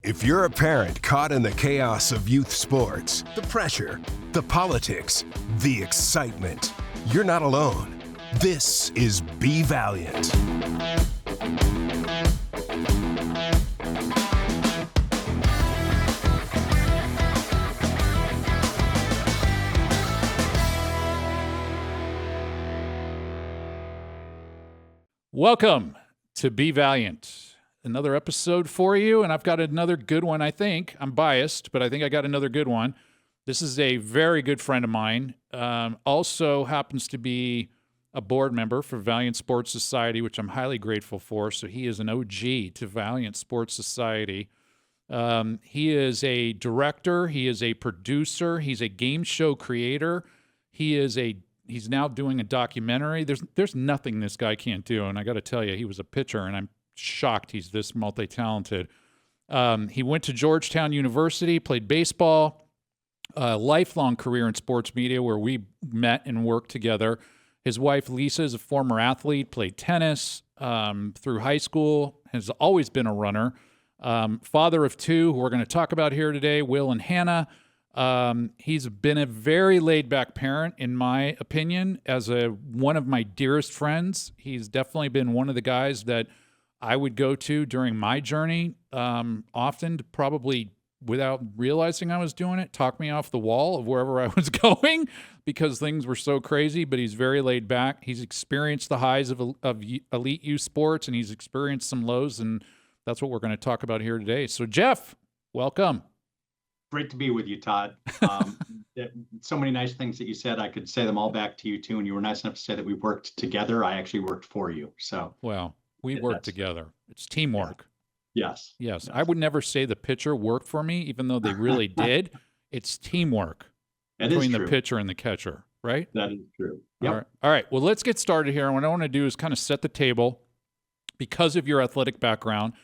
If you're a parent caught in the chaos of youth sports, the pressure, the politics, the excitement, you're not alone. This is Be Valiant. Welcome to Be Valiant. Another episode for you, and I've got another good one, I think. I'm biased, but I think I got another good one. This is a very good friend of mine. Also happens to be a board member for Valiant Sports Society, which I'm highly grateful for. So he is an OG to Valiant Sports Society. He is a director. He is a producer. He's a game show creator. He's now doing a documentary. There's nothing this guy can't do. And I got to tell you, he was a pitcher, and I'm shocked he's this multi-talented. He went to Georgetown University, played baseball, a lifelong career in sports media where we met and worked together. His wife, Lisa, is a former athlete, played tennis through high school, has always been a runner. Father of two, who we're going to talk about here today, Will and Hannah. He's been a very laid-back parent, in my opinion, as one of my dearest friends. He's definitely been one of the guys that I would go to during my journey, often to probably, without realizing I was doing it, talk me off the wall of wherever I was going because things were so crazy, but he's very laid back. He's experienced the highs of elite youth sports, and he's experienced some lows, and that's what we're going to talk about here today. So, Jeff, welcome. Great to be with you, Todd. So many nice things that you said. I could say them all back to you, too, and you were nice enough to say that we worked together. I actually worked for you. So, well, we work together. It's teamwork. Yes. I would never say the pitcher worked for me, even though they really did. It's teamwork between the pitcher and the catcher, right? That is true. Yep. All right. Well, let's get started here. And what I want to do is kind of set the table because of your athletic background.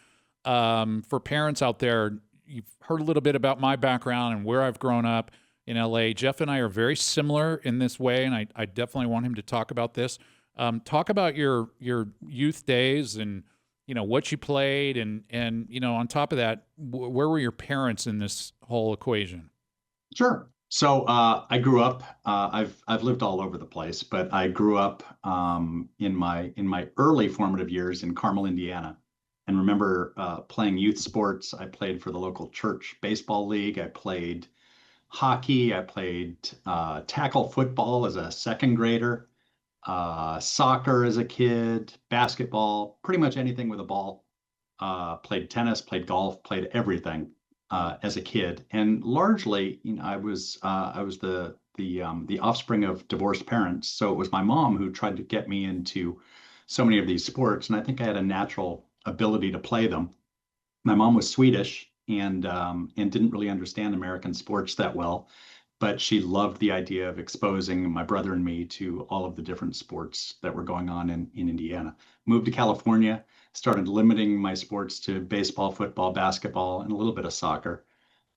For parents out there, you've heard a little bit about my background and where I've grown up in LA. Jeff and I are very similar in this way, and I definitely want him to talk about this. Talk about your youth days and, what you played and on top of that, where were your parents in this whole equation? Sure. So I grew up, I've lived all over the place, but I grew up in my early formative years in Carmel, Indiana, and remember playing youth sports. I played for the local church baseball league. I played hockey. I played tackle football as a second grader. Soccer as a kid, basketball, pretty much anything with a ball. Played tennis, played golf, played everything as a kid, and largely, I was the offspring of divorced parents. So it was my mom who tried to get me into so many of these sports, and I think I had a natural ability to play them. My mom was Swedish and didn't really understand American sports that well. But she loved the idea of exposing my brother and me to all of the different sports that were going on in Indiana. Moved to California, started limiting my sports to baseball, football, basketball, and a little bit of soccer.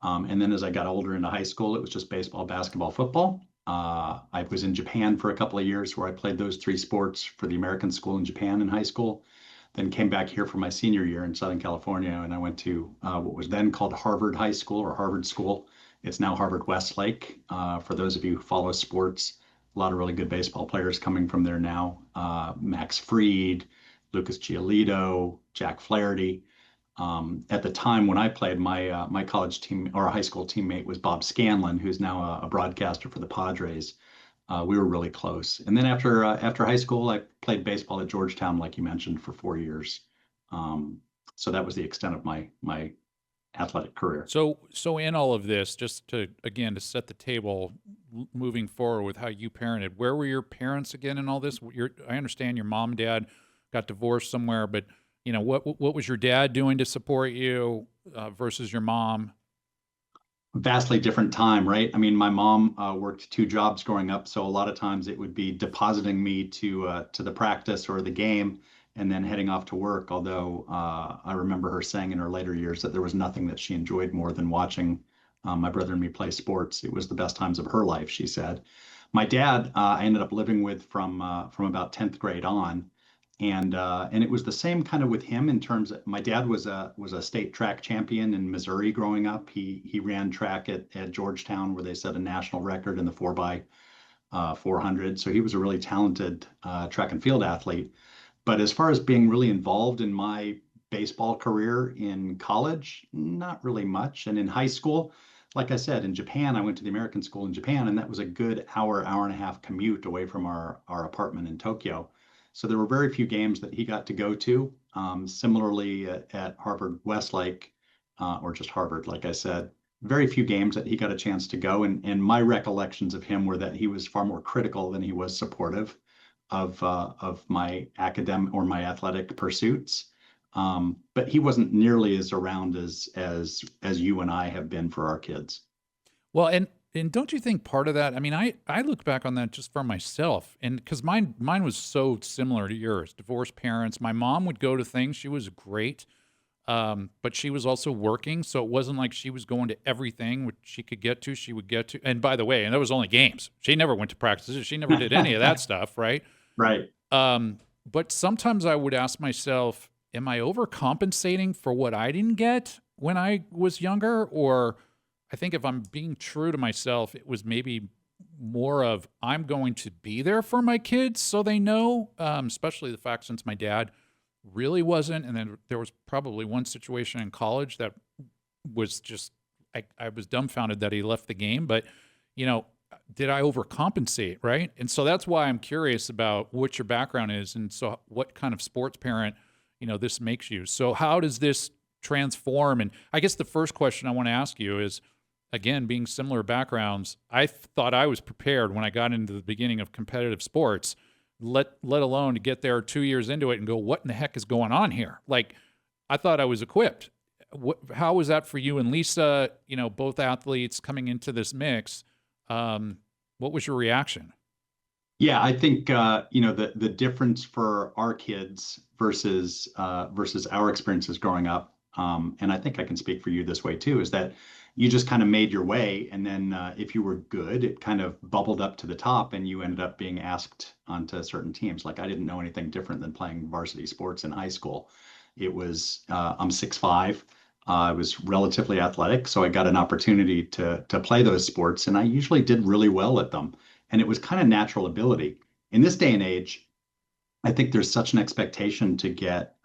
And then as I got older into high school, it was just baseball, basketball, football. I was in Japan for a couple of years where I played those three sports for the American school in Japan in high school. Then came back here for my senior year in Southern California, and I went to what was then called Harvard High School or Harvard School. It's now Harvard Westlake. For those of you who follow sports, a lot of really good baseball players coming from there now. Max Fried, Lucas Giolito, Jack Flaherty. At the time when I played, my college team or high school teammate was Bob Scanlon, who's now a broadcaster for the Padres. We were really close. And then after high school, I played baseball at Georgetown, like you mentioned, for 4 years. So that was the extent of my athletic career. So in all of this, just to set the table moving forward with how you parented, where were your parents again in all this? I understand your mom and dad got divorced somewhere, but what was your dad doing to support you versus your mom? Vastly different time, right? I mean, my mom worked two jobs growing up, so a lot of times it would be depositing me to the practice or the game and then heading off to work. Although I remember her saying in her later years that there was nothing that she enjoyed more than watching my brother and me play sports. It was the best times of her life, she said. My dad, I ended up living with from about 10th grade on. And it was the same kind of with him in terms of my dad was a state track champion in Missouri growing up. He ran track at Georgetown where they set a national record in the 4x400. So he was a really talented track and field athlete. But as far as being really involved in my baseball career in college, not really much. And in high school, like I said, in Japan, I went to the American school in Japan, and that was a good hour and a half commute away from our apartment in Tokyo. So there were very few games that he got to go to. Similarly, at Harvard Westlake, or just Harvard, like I said, very few games that he got a chance to go. And my recollections of him were that he was far more critical than he was supportive of my academic or my athletic pursuits. But he wasn't nearly as around as you and I have been for our kids. Well, and don't you think part of that, I mean, I look back on that just for myself, and because mine was so similar to yours, divorced parents. My mom would go to things. She was great, but she was also working, so it wasn't like she was going to everything which she could get to, she would get to. And by the way, and that was only games. She never went to practices. She never did any of that stuff, right? Right. But sometimes I would ask myself, am I overcompensating for what I didn't get when I was younger? Or I think if I'm being true to myself, it was maybe more of I'm going to be there for my kids so they know, especially the fact since my dad really wasn't. And then there was probably one situation in college that was just, I was dumbfounded that he left the game. But, did I overcompensate, right? And so that's why I'm curious about what your background is and so what kind of sports parent this makes you. So how does this transform? And I guess the first question I want to ask you is, again, being similar backgrounds, I thought I was prepared when I got into the beginning of competitive sports, let alone to get there 2 years into it and go, what in the heck is going on here? Like, I thought I was equipped. How was that for you and Lisa, both athletes coming into this mix? What was your reaction? Yeah, I think the difference for our kids versus our experiences growing up, and I think I can speak for you this way too, is that you just kind of made your way, and then if you were good, it kind of bubbled up to the top, and you ended up being asked onto certain teams. Like I didn't know anything different than playing varsity sports in high school. It was I'm 6'5". I was relatively athletic, so I got an opportunity to play those sports, and I usually did really well at them. And it was kind of natural ability. In this day and age, I think there's such an expectation to get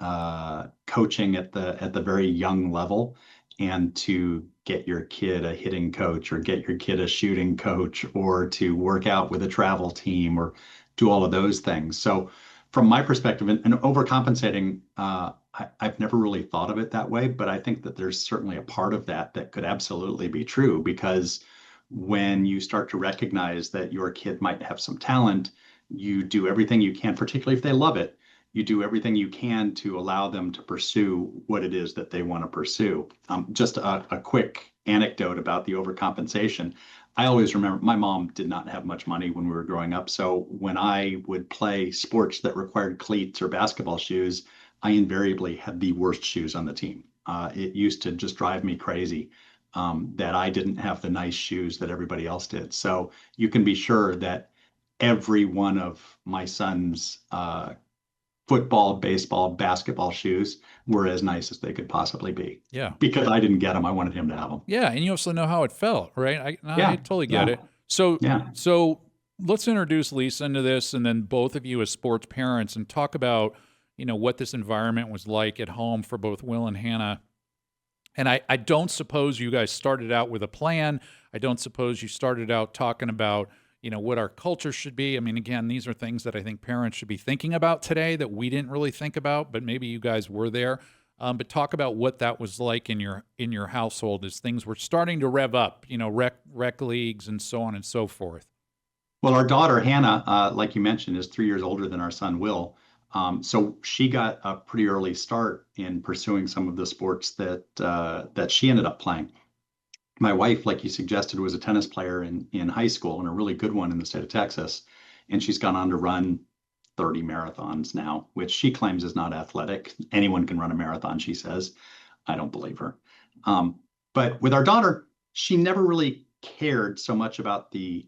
coaching at the very young level, and to get your kid a hitting coach or get your kid a shooting coach or to work out with a travel team or do all of those things. So from my perspective, and overcompensating, I've never really thought of it that way, but I think that there's certainly a part of that could absolutely be true, because when you start to recognize that your kid might have some talent, you do everything you can, particularly if they love it, you do everything you can to allow them to pursue what it is that they want to pursue. Just a quick anecdote about the overcompensation. I always remember my mom did not have much money when we were growing up. So when I would play sports that required cleats or basketball shoes, I invariably had the worst shoes on the team. It used to just drive me crazy that I didn't have the nice shoes that everybody else did. So you can be sure that every one of my son's football, baseball, basketball shoes were as nice as they could possibly be. Yeah. Because I didn't get them. I wanted him to have them. Yeah. And you also know how it felt, right? I totally get it. So let's introduce Lisa into this, and then both of you as sports parents, and talk about, what this environment was like at home for both Will and Hannah. And I don't suppose you guys started out with a plan. I don't suppose you started out talking about, what our culture should be. I mean, again, these are things that I think parents should be thinking about today that we didn't really think about, but maybe you guys were there. But talk about what that was like in your household as things were starting to rev up, rec leagues and so on and so forth. Well, our daughter, Hannah, like you mentioned, is 3 years older than our son, Will. So she got a pretty early start in pursuing some of the sports that she ended up playing. My wife, like you suggested, was a tennis player in high school, and a really good one in the state of Texas. And she's gone on to run 30 marathons now, which she claims is not athletic. Anyone can run a marathon, she says. I don't believe her. But with our daughter, she never really cared so much about the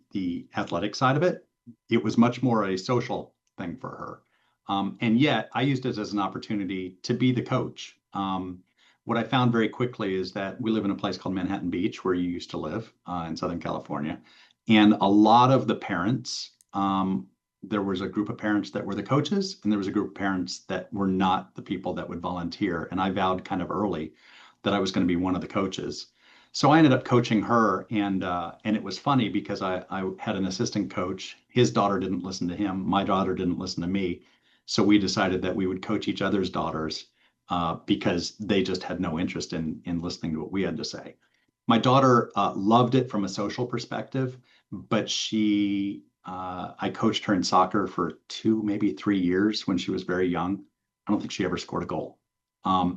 athletic side of it. It was much more a social thing for her. And yet I used it as an opportunity to be the coach. What I found very quickly is that we live in a place called Manhattan Beach, where you used to live in Southern California. And a lot of the parents, there was a group of parents that were the coaches, and there was a group of parents that were not the people that would volunteer. And I vowed kind of early that I was going to be one of the coaches. So I ended up coaching her, and it was funny because I had an assistant coach. His daughter didn't listen to him. My daughter didn't listen to me. So we decided that we would coach each other's daughters because they just had no interest in listening to what we had to say. My daughter loved it from a social perspective, but I coached her in soccer for 2, maybe 3 years when she was very young. I don't think she ever scored a goal.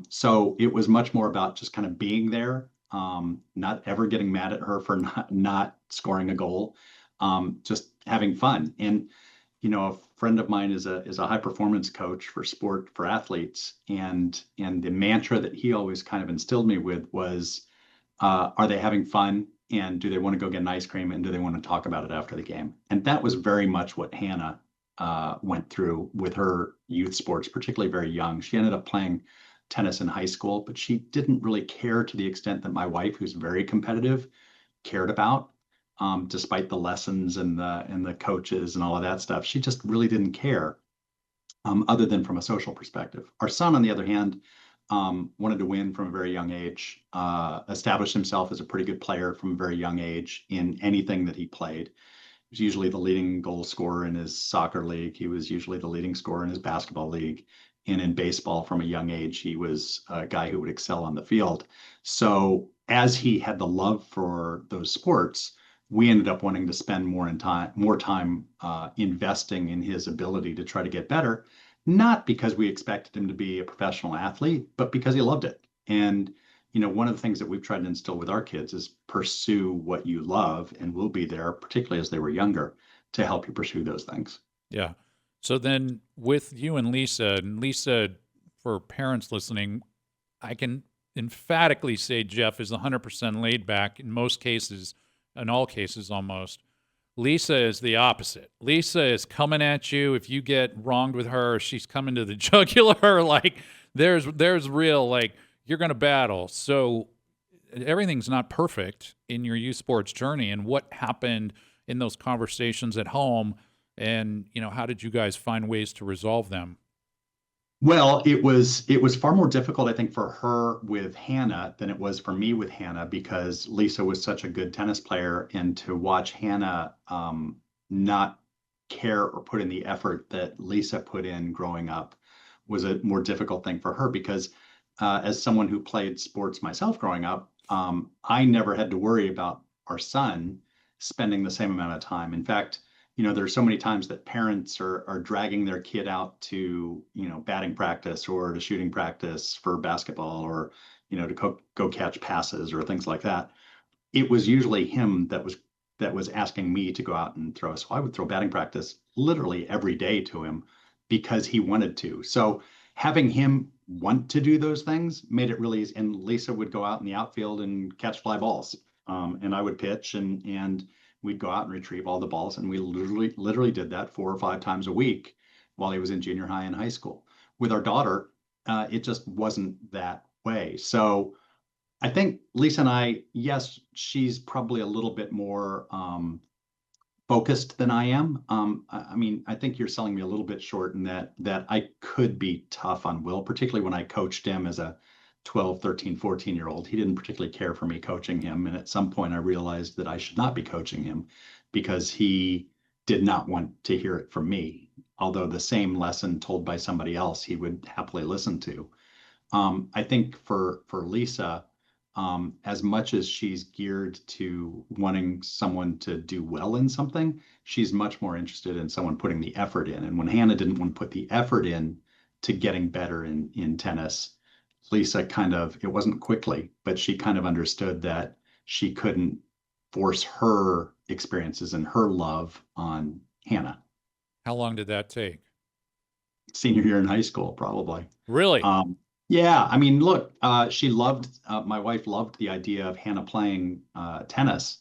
So it was much more about just kind of being there, not ever getting mad at her for not scoring a goal, just having fun. And a friend of mine is a high performance coach for athletes, and the mantra that he always kind of instilled me with was, are they having fun, and do they want to go get an ice cream, and do they want to talk about it after the game? And that was very much what Hannah went through with her youth sports, particularly very young. She ended up playing tennis in high school, but she didn't really care to the extent that my wife, who's very competitive, cared about. Despite the lessons and the coaches and all of that stuff, she just really didn't care, other than from a social perspective. Our son, on the other hand, wanted to win from a very young age, established himself as a pretty good player from a very young age in anything that he played. He was usually the leading goal scorer in his soccer league. He was usually the leading scorer in his basketball league. And in baseball, from a young age, he was a guy who would excel on the field. So as he had the love for those sports, we ended up wanting to spend more time investing in his ability to try to get better, not because we expected him to be a professional athlete, but because he loved it. And one of the things that we've tried to instill with our kids is pursue what you love, and we'll be there, particularly as they were younger, to help you pursue those things. Yeah. So then with you and Lisa, for parents listening, I can emphatically say Jeff is 100% laid back in most cases, in all cases almost. Lisa is the opposite. Lisa is coming at you. If you get wronged with her, she's coming to the jugular. Like there's real, like, you're going to battle. So everything's not perfect in your youth sports journey. And what happened in those conversations at home, and how did you guys find ways to resolve them? Well, it was far more difficult, I think, for her with Hannah than it was for me with Hannah, because Lisa was such a good tennis player, and to watch Hannah not care or put in the effort that Lisa put in growing up was a more difficult thing for her, because as someone who played sports myself growing up, I never had to worry about our son spending the same amount of time. In fact, there's so many times that parents are dragging their kid out to, batting practice or to shooting practice for basketball, or, to go catch passes or things like that. It was usually him that was asking me to go out and throw. So I would throw batting practice literally every day to him because he wanted to. So having him want to do those things made it really easy. And Lisa would go out in the outfield and catch fly balls. And I would pitch, and we'd go out and retrieve all the balls. And we literally did that 4 or 5 times a week while he was in junior high and high school. With our daughter, it just wasn't that way. So I think Lisa and I, yes, she's probably a little bit more focused than I am. I mean, I think you're selling me a little bit short in that I could be tough on Will, particularly when I coached him as a 12, 13, 14-year-old. He didn't particularly care for me coaching him. And at some point I realized that I should not be coaching him because he did not want to hear it from me. Although the same lesson told by somebody else, he would happily listen to. I think for Lisa, as much as she's geared to wanting someone to do well in something, she's much more interested in someone putting the effort in. And when Hannah didn't want to put the effort in to getting better in tennis, Lisa it wasn't quickly, but she kind of understood that she couldn't force her experiences and her love on Hannah. How long did that take? Senior year in high school, probably. Really? Yeah, I mean, look, my wife loved the idea of Hannah playing tennis,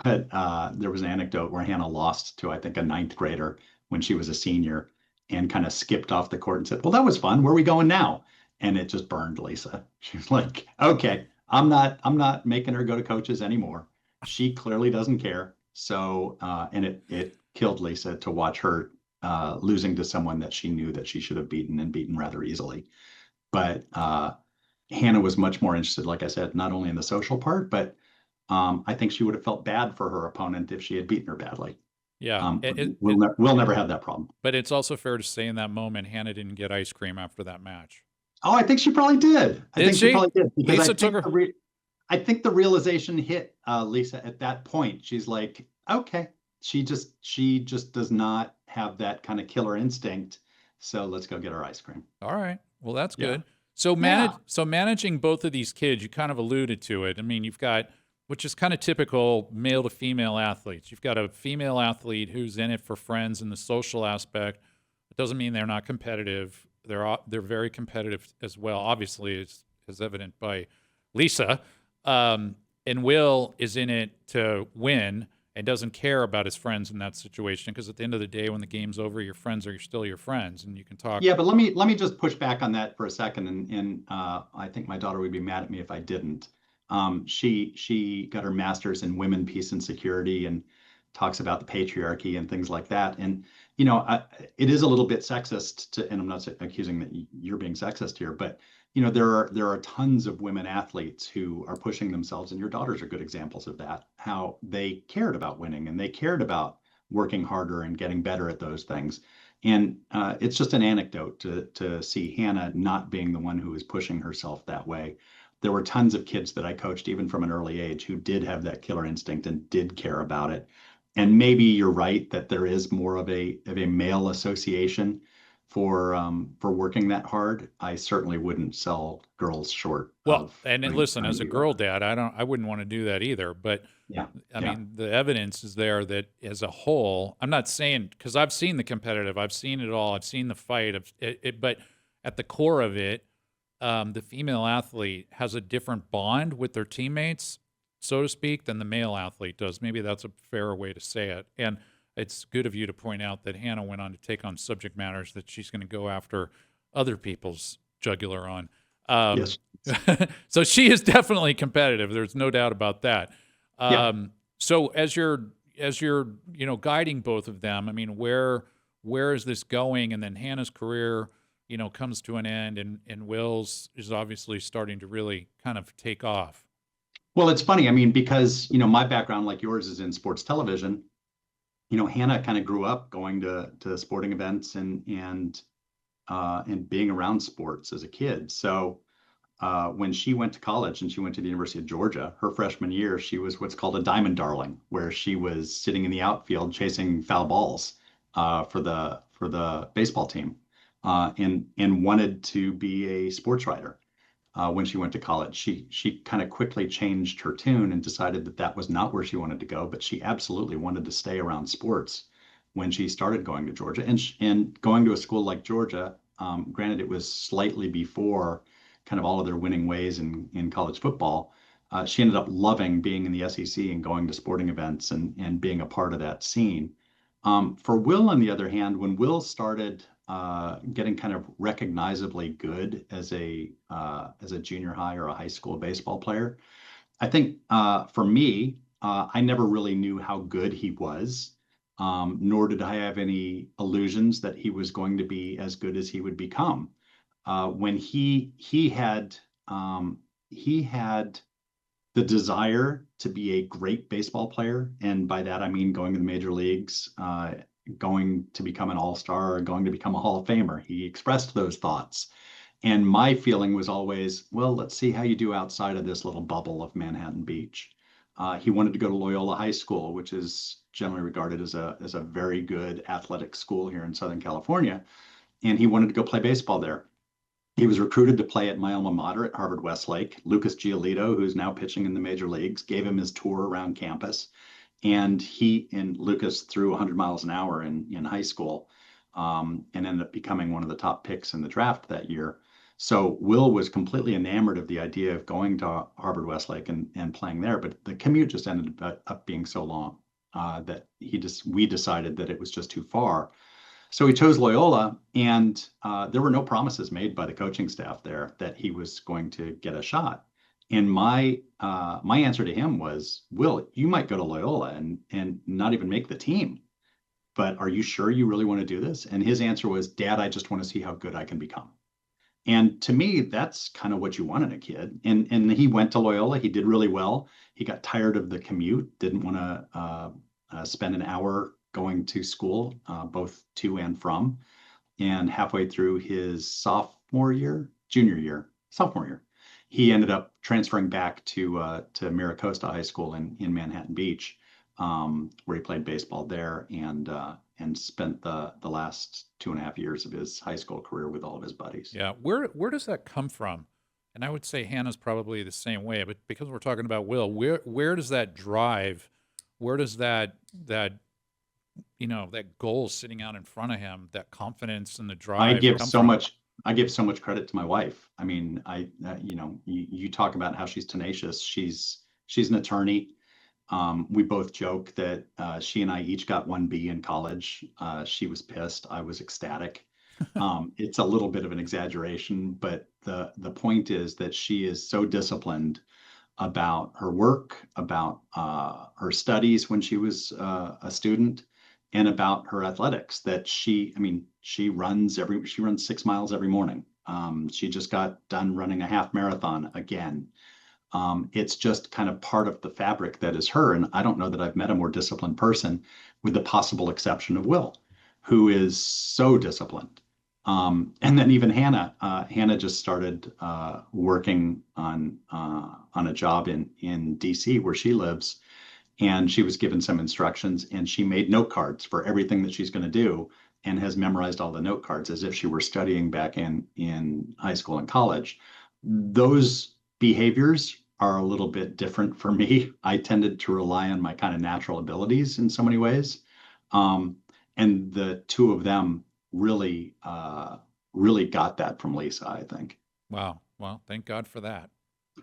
but there was an anecdote where Hannah lost to, I think, a ninth grader when she was a senior. and kind of skipped off the court and said, "Well, that was fun. Where are we going now?" And it just burned Lisa. She was like, "Okay, I'm not making her go to coaches anymore. She clearly doesn't care." So, and it killed Lisa to watch her losing to someone that she knew that she should have beaten, and beaten rather easily. But Hannah was much more interested, like I said, not only in the social part, but I think she would have felt bad for her opponent if she had beaten her badly. Yeah. We'll never have that problem. But it's also fair to say in that moment, Hannah didn't get ice cream after that match. Oh, I think she probably did. I think she probably did, because Lisa took her. I think the realization hit Lisa at that point. She's like, okay, she just does not have that kind of killer instinct. So let's go get her ice cream. All right. Well, that's good. Yeah. So managing both of these kids, you kind of alluded to it. I mean, you've got, which is kind of typical male to female athletes. You've got a female athlete who's in it for friends and the social aspect. It doesn't mean they're not competitive. They're very competitive as well. Obviously, it's as evident by Lisa. And Will is in it to win and doesn't care about his friends in that situation, because at the end of the day, when the game's over, your friends are still your friends, and you can talk. Yeah, but let me just push back on that for a second, and I think my daughter would be mad at me if I didn't. She got her master's in women, peace, and security, and talks about the patriarchy and things like that. And it is a little bit sexist and I'm not accusing that you're being sexist here, but there are tons of women athletes who are pushing themselves, and your daughters are good examples of that. How they cared about winning, and they cared about working harder and getting better at those things. And it's just an anecdote to see Hannah not being the one who is pushing herself that way. There were tons of kids that I coached, even from an early age, who did have that killer instinct and did care about it. And maybe you're right that there is more of a male association for working that hard. I certainly wouldn't sell girls short. Well, and listen, as a girl dad, I wouldn't want to do that either. But I mean, the evidence is there that as a whole, I'm not saying, because I've seen the competitive, I've seen it all, I've seen the fight of it, but at the core of it, the female athlete has a different bond with their teammates, so to speak, than the male athlete does. Maybe that's a fairer way to say it. And it's good of you to point out that Hannah went on to take on subject matters that she's going to go after other people's jugular on. Yes. So she is definitely competitive. There's no doubt about that. So as you're guiding both of them, I mean, where is this going? And then Hannah's career, comes to an end, and Will's is obviously starting to really kind of take off. Well, it's funny. I mean, because, my background, like yours, is in sports television. Hannah kind of grew up going to sporting events and being around sports as a kid. So when she went to college and she went to the University of Georgia, her freshman year, she was what's called a diamond darling, where she was sitting in the outfield chasing foul balls for the baseball team, and wanted to be a sports writer. When she went to college, she kind of quickly changed her tune and decided that was not where she wanted to go, but she absolutely wanted to stay around sports when she started going to Georgia. And going to a school like Georgia, granted it was slightly before kind of all of their winning ways in college football, she ended up loving being in the SEC and going to sporting events and being a part of that scene. For Will, on the other hand, when Will started getting kind of recognizably good as a junior high or a high school baseball player, I think for me, I never really knew how good he was, nor did I have any illusions that he was going to be as good as he would become. When he had the desire to be a great baseball player, and by that I mean going to the major leagues, going to become an all-star, or going to become a Hall of Famer. He expressed those thoughts. And my feeling was always, well, let's see how you do outside of this little bubble of Manhattan Beach. He wanted to go to Loyola High School, which is generally regarded as a very good athletic school here in Southern California. And he wanted to go play baseball there. He was recruited to play at my alma mater at Harvard Westlake. Lucas Giolito, who's now pitching in the major leagues, gave him his tour around campus. And Lucas threw 100 miles an hour in high school, and ended up becoming one of the top picks in the draft that year. So Will was completely enamored of the idea of going to Harvard Westlake and playing there, but the commute just ended up being so long that we decided that it was just too far. So he chose Loyola, and there were no promises made by the coaching staff there that he was going to get a shot. And my answer to him was, Will, you might go to Loyola and not even make the team, but are you sure you really want to do this? And his answer was, Dad, I just want to see how good I can become. And to me, that's kind of what you want in a kid. And he went to Loyola. He did really well. He got tired of the commute, didn't want to spend an hour going to school, both to and from. And halfway through his sophomore year, he ended up transferring back to Miracosta High School in Manhattan Beach, where he played baseball there and spent the last 2.5 years of his high school career with all of his buddies. Yeah. Where does that come from? And I would say Hannah's probably the same way, but because we're talking about Will, where does that drive? Where does that goal sitting out in front of him, that confidence and the drive I give come so from? much credit to my wife. I mean, you talk about how she's tenacious. She's an attorney. We both joke that she and I each got 1 B in college. She was pissed. I was ecstatic. It's a little bit of an exaggeration, but the point is that she is so disciplined about her work, about her studies when she was a student, and about her athletics. That she runs 6 miles every morning. She just got done running a half marathon again. It's just kind of part of the fabric that is her. And I don't know that I've met a more disciplined person, with the possible exception of Will, who is so disciplined. And then even Hannah just started working on a job in DC where she lives. And she was given some instructions, and she made note cards for everything that she's going to do, and has memorized all the note cards as if she were studying back in high school and college. Those behaviors are a little bit different for me. I tended to rely on my kind of natural abilities in so many ways. And the two of them really got that from Lisa, I think. Wow. Well, thank God for that.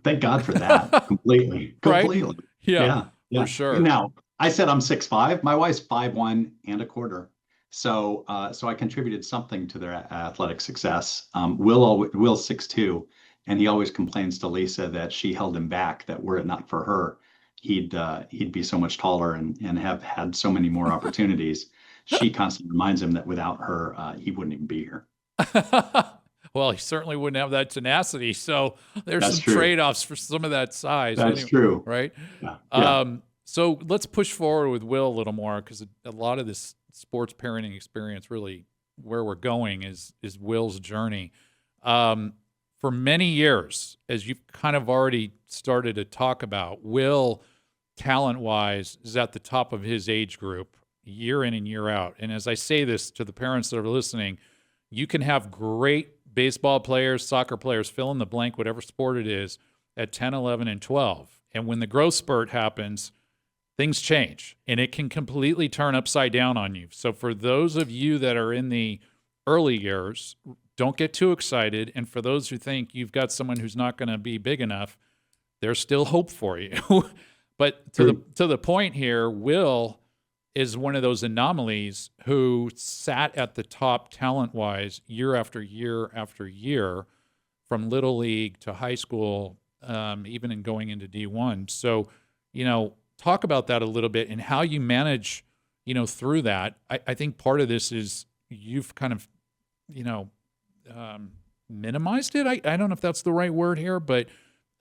Thank God for that. Completely. Right? Yeah. For sure. Now, I said I'm 6'5". My wife's 5'1" and a quarter. So I contributed something to their athletic success. Will's 6'2", and he always complains to Lisa that she held him back, that were it not for her, he'd be so much taller and have had so many more opportunities. She constantly reminds him that without her, he wouldn't even be here. Well, he certainly wouldn't have that tenacity. So there's That's some true. trade-offs for some of that size. That's true. Right? Yeah. So let's push forward with Will a little more, because a lot of this sports parenting experience, really where we're going is Will's journey. For many years, as you've kind of already started to talk about, Will, talent-wise, is at the top of his age group year in and year out. And as I say this to the parents that are listening, you can have great baseball players, soccer players, fill in the blank, whatever sport it is, at 10, 11, and 12. And when the growth spurt happens, things change, and it can completely turn upside down on you. So for those of you that are in the early years, don't get too excited. And for those who think you've got someone who's not going to be big enough, there's still hope for you. But to the point here, Will is one of those anomalies who sat at the top talent-wise year after year after year, from Little League to high school, even in going into D1. So, talk about that a little bit and how you manage, through that. I think part of this is you've kind of, minimized it. I don't know if that's the right word here, but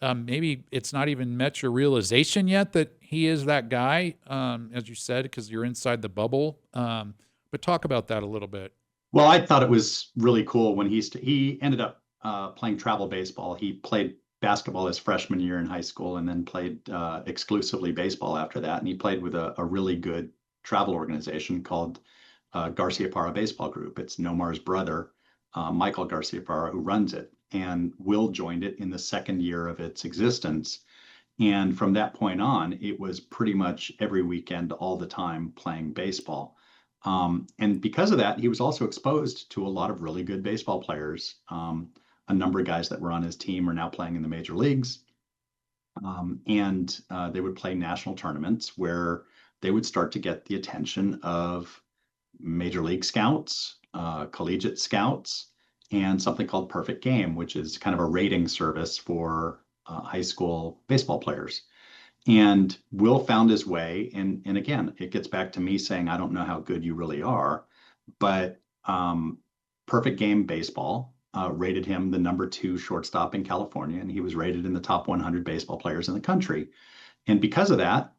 maybe it's not even met your realization yet that he is that guy, as you said, because you're inside the bubble. But talk about that a little bit. Well, I thought it was really cool when he ended up playing travel baseball. He played basketball his freshman year in high school, and then played exclusively baseball after that. And he played with a really good travel organization called Garcia Parra Baseball Group. It's Nomar's brother, Michael Garcia Parra, who runs it. And Will joined it in the second year of its existence. And from that point on, it was pretty much every weekend, all the time, playing baseball. And because of that, he was also exposed to a lot of really good baseball players. A number of guys that were on his team are now playing in the major leagues. And they would play national tournaments where they would start to get the attention of Major League Scouts, collegiate scouts, and something called Perfect Game, which is kind of a rating service for high school baseball players. And Will found his way. And again, it gets back to me saying, I don't know how good you really are, but Perfect Game Baseball rated him the number 2 shortstop in California, and he was rated in the top 100 baseball players in the country. And because of that,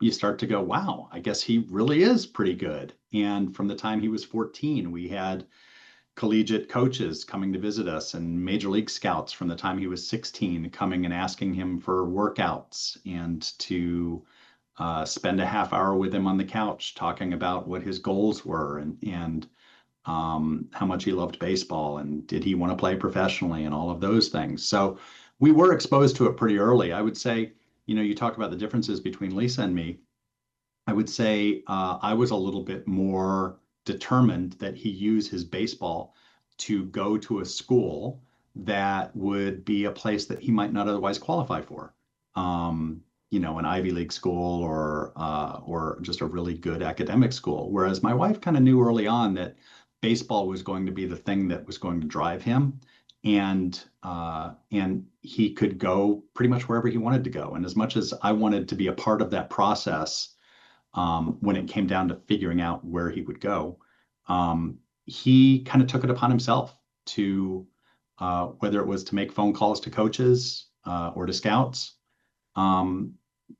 you start to go, wow, I guess he really is pretty good. And from the time he was 14, we had collegiate coaches coming to visit us and major league scouts from the time he was 16 coming and asking him for workouts and to spend a half hour with him on the couch talking about what his goals were and how much he loved baseball and did he want to play professionally and all of those things. So we were exposed to it pretty early. I would say, you talk about the differences between Lisa and me. I would say I was a little bit more determined that he use his baseball to go to a school that would be a place that he might not otherwise qualify for. An Ivy League school or just a really good academic school. Whereas my wife kind of knew early on that baseball was going to be the thing that was going to drive him, and he could go pretty much wherever he wanted to go. And as much as I wanted to be a part of that process, when it came down to figuring out where he would go, he kind of took it upon himself to, whether it was to make phone calls to coaches or to scouts,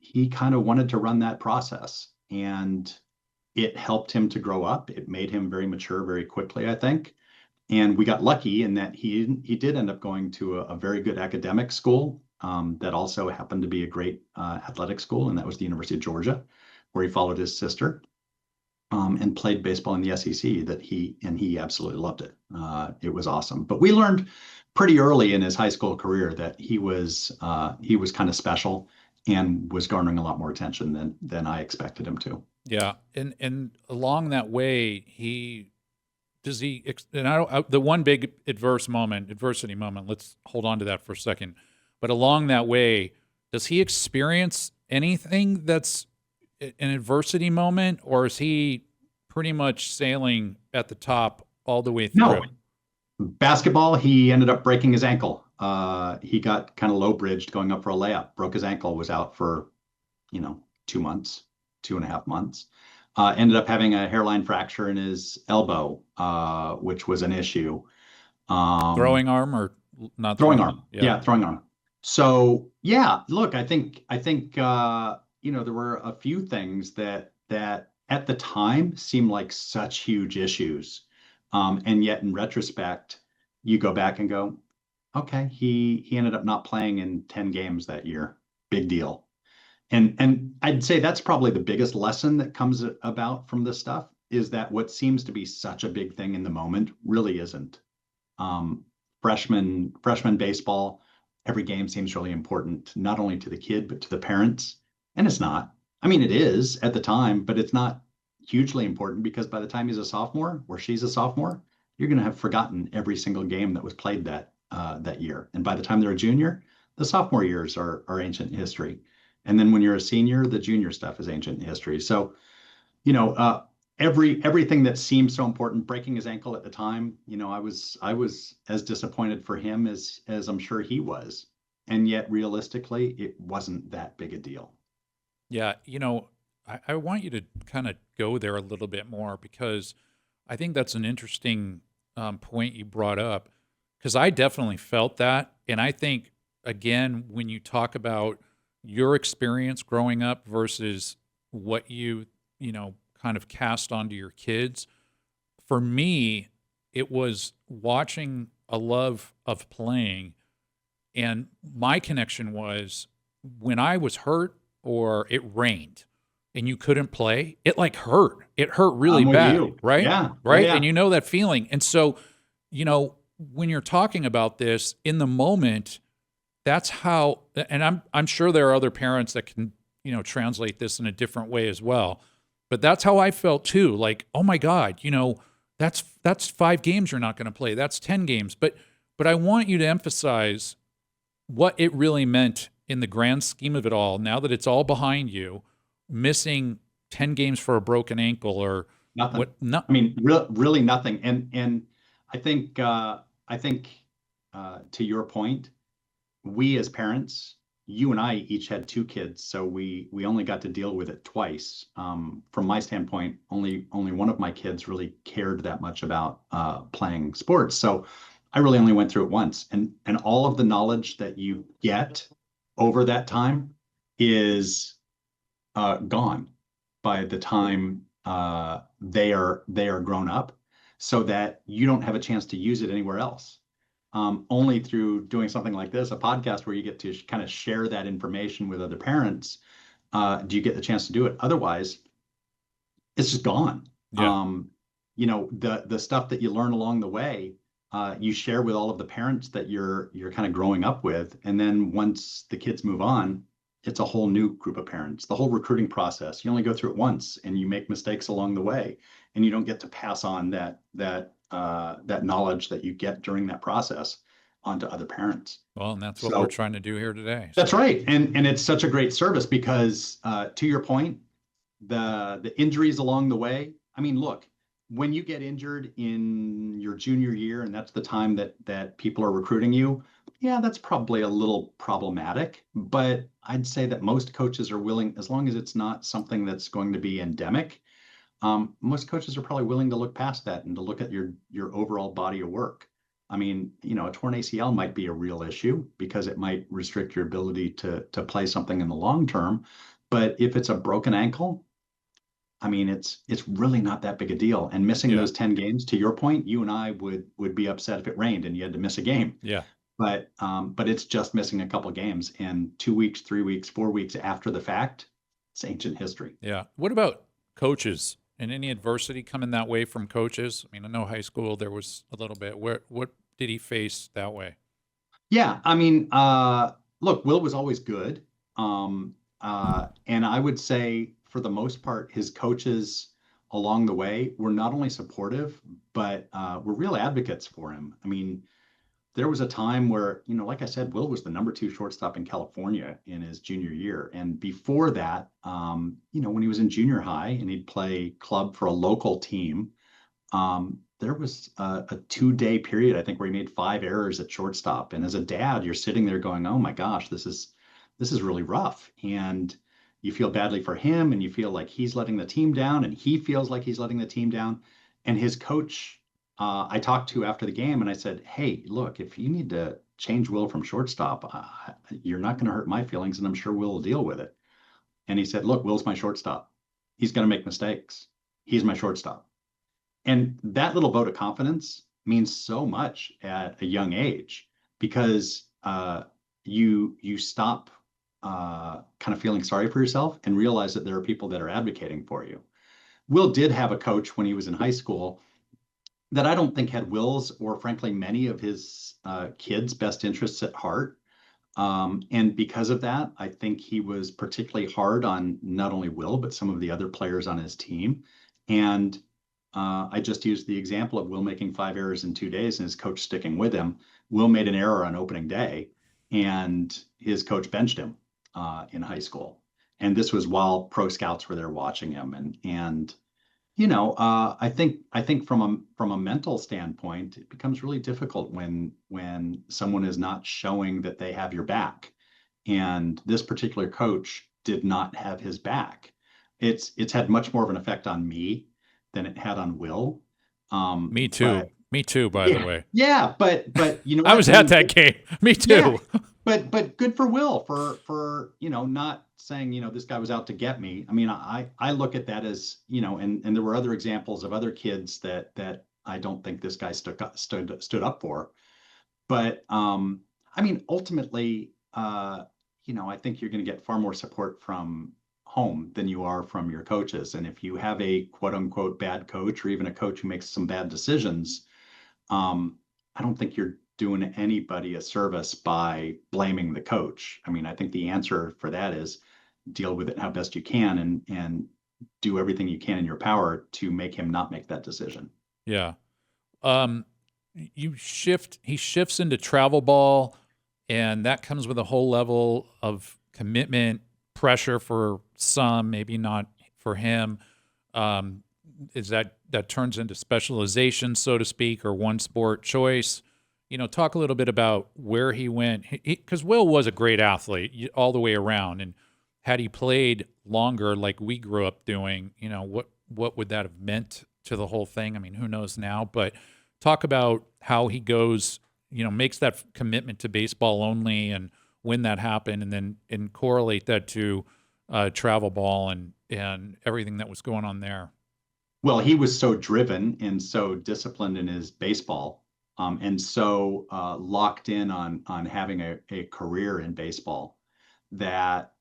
he kind of wanted to run that process. And it helped him to grow up. It made him very mature very quickly, I think. And we got lucky in that he did end up going to a very good academic school that also happened to be a great athletic school, and that was the University of Georgia, where he followed his sister and played baseball in the SEC. He absolutely loved it. It was awesome. But we learned pretty early in his high school career that he was kind of special and was garnering a lot more attention than I expected him to. Yeah, and along that way, the one big adversity moment. Let's hold on to that for a second. But along that way, does he experience anything that's an adversity moment, or is he pretty much sailing at the top all the way through? No. Basketball, he ended up breaking his ankle. He got kind of low bridged going up for a layup, broke his ankle, was out for, 2 months, 2.5 months. Ended up having a hairline fracture in his elbow, which was an issue. Throwing arm or not? Throwing arm. Yeah, throwing arm. So yeah, look, I think there were a few things that at the time seemed like such huge issues, and yet in retrospect, you go back and go, okay, he ended up not playing in 10 games that year. Big deal. And I'd say that's probably the biggest lesson that comes about from this stuff, is that what seems to be such a big thing in the moment really isn't. Freshman baseball, every game seems really important, not only to the kid, but to the parents. And it's not. I mean, it is at the time, but it's not hugely important, because by the time he's a sophomore or she's a sophomore, you're going to have forgotten every single game that was played that year. And by the time they're a junior, the sophomore years are ancient history. And then when you're a senior, the junior stuff is ancient history. So, everything that seemed so important, breaking his ankle at the time, I was as disappointed for him as I'm sure he was. And yet realistically, it wasn't that big a deal. Yeah. I want you to kind of go there a little bit more, because I think that's an interesting point you brought up, because I definitely felt that. And I think, again, when you talk about your experience growing up versus what you kind of cast onto your kids, for me, it was watching a love of playing. And my connection was when I was hurt or it rained and you couldn't play, it hurt. It hurt really bad, right? Yeah. Right. Yeah. And that feeling. And so, when you're talking about this in the moment, that's how, and I'm sure there are other parents that can, translate this in a different way as well. But that's how I felt too. Like, oh my God, that's 5 games you're not going to play. That's 10 games. But I want you to emphasize what it really meant in the grand scheme of it all. Now that it's all behind you, missing 10 games for a broken ankle, or Nothing. What? No. I mean, really nothing. And I think to your point, we as parents, you and I each had two kids, so we only got to deal with it twice. From my standpoint, only one of my kids really cared that much about playing sports, so I really only went through it once. And all of the knowledge that you get over that time is gone by the time they are grown up, so that you don't have a chance to use it anywhere else. Only through doing something like this, a podcast where you get to kind of share that information with other parents, do you get the chance to do it. Otherwise, it's just gone. Yeah. The stuff that you learn along the way, you share with all of the parents that you're kind of growing up with, and then once the kids move on, it's a whole new group of parents. The whole recruiting process, you only go through it once, and you make mistakes along the way, and you don't get to pass on that knowledge that you get during that process onto other parents. Well, and that's what we're trying to do here today. That's right. And it's such a great service because, to your point, the injuries along the way. I mean, look, when you get injured in your junior year, and that's the time that people are recruiting you, yeah, that's probably a little problematic. But I'd say that most coaches are willing, as long as it's not something that's going to be endemic, most coaches are probably willing to look past that and to look at your overall body of work. I mean, a torn ACL might be a real issue because it might restrict your ability to play something in the long term. But if it's a broken ankle, I mean, it's really not that big a deal. And missing those 10 games, to your point, you and I would be upset if it rained and you had to miss a game. Yeah. But it's just missing a couple of games, and 2 weeks, 3 weeks, 4 weeks after the fact, it's ancient history. Yeah. What about coaches and any adversity coming that way from coaches? I mean, I know high school there was a little bit. What did he face that way? Yeah, I mean, look, Will was always good, and I would say for the most part, his coaches along the way were not only supportive, but were real advocates for him. I mean, there was a time where, like I said, Will was the number 2 shortstop in California in his junior year. And before that, when he was in junior high and he'd play club for a local team, there was a 2-day period, I think, where he made 5 errors at shortstop. And as a dad, you're sitting there going, oh my gosh, this is really rough. And you feel badly for him, and you feel like he's letting the team down, and he feels like he's letting the team down. And his coach, I talked to after the game, and I said, hey, look, if you need to change Will from shortstop, you're not going to hurt my feelings, and I'm sure Will will deal with it. And he said, look, Will's my shortstop. He's going to make mistakes. He's my shortstop. And that little vote of confidence means so much at a young age, because you stop kind of feeling sorry for yourself and realize that there are people that are advocating for you. Will did have a coach when he was in high school that I don't think had Will's, or frankly, many of his kids' best interests at heart. And because of that, I think he was particularly hard on not only Will, but some of the other players on his team. And I just used the example of Will making 5 errors in 2 days and his coach sticking with him. Will made an error on opening day, and his coach benched him in high school. And this was while pro scouts were there watching him. And I think from a mental standpoint, it becomes really difficult when someone is not showing that they have your back. And this particular coach did not have his back. It's had much more of an effect on me than it had on Will. Me too. Me too, by the way. Yeah, but I was at that game. Me too. Yeah, but good for Will for not saying, this guy was out to get me. I mean, I look at that as, and there were other examples of other kids that I don't think this guy stood up for. But I mean, ultimately, I think you're going to get far more support from home than you are from your coaches. And if you have a quote unquote bad coach, or even a coach who makes some bad decisions, I don't think you're doing anybody a service by blaming the coach. I mean, I think the answer for that is deal with it how best you can, and do everything you can in your power to make him not make that decision. Yeah. He shifts into travel ball, and that comes with a whole level of commitment, pressure for some, maybe not for him. is that turns into specialization, so to speak, or one sport choice? Talk a little bit about where he went, because Will was a great athlete all the way around, and had he played longer like we grew up doing, what would that have meant to the whole thing? I mean, who knows now? But talk about how he goes, makes that commitment to baseball only, and when that happened, and correlate that to travel ball and everything that was going on there. Well, he was so driven and so disciplined in his baseball, and so locked in on having a career in baseball, that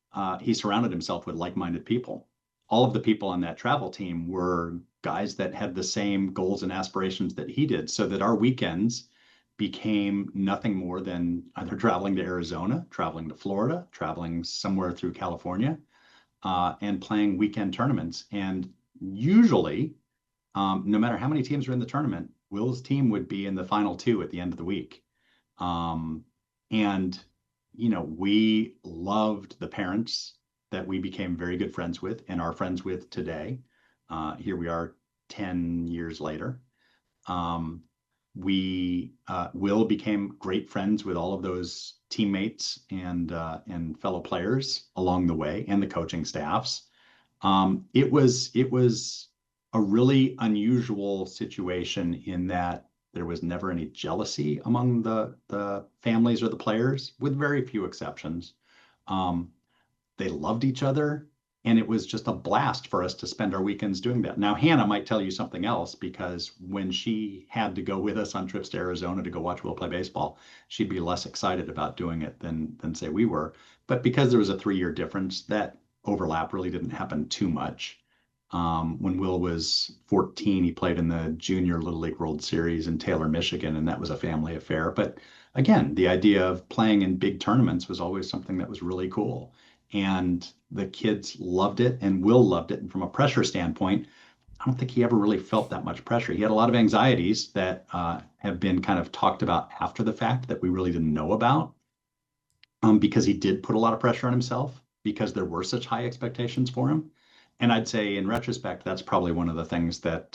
he surrounded himself with like-minded people. All of the people on that travel team were guys that had the same goals and aspirations that he did, so that our weekends became nothing more than either traveling to Arizona, traveling to Florida, traveling somewhere through California, and playing weekend tournaments. And usually, no matter how many teams were in the tournament, Will's team would be in the final two at the end of the week. And, we loved the parents that we became very good friends with and are friends with today. Here we are 10 years later. Will became great friends with all of those teammates and fellow players along the way, and the coaching staffs. It was a really unusual situation in that there was never any jealousy among the families or the players, with very few exceptions. They loved each other, and it was just a blast for us to spend our weekends doing that. Now, Hannah might tell you something else, because when she had to go with us on trips to Arizona to go watch Will play baseball, she'd be less excited about doing it than say we were. But because there was a 3-year difference, that overlap really didn't happen too much. When Will was 14, he played in the Junior Little League World Series in Taylor, Michigan, and that was a family affair. But again, the idea of playing in big tournaments was always something that was really cool. And the kids loved it, and Will loved it. And from a pressure standpoint, I don't think he ever really felt that much pressure. He had a lot of anxieties that have been kind of talked about after the fact that we really didn't know about, because he did put a lot of pressure on himself because there were such high expectations for him. And I'd say in retrospect, that's probably one of the things that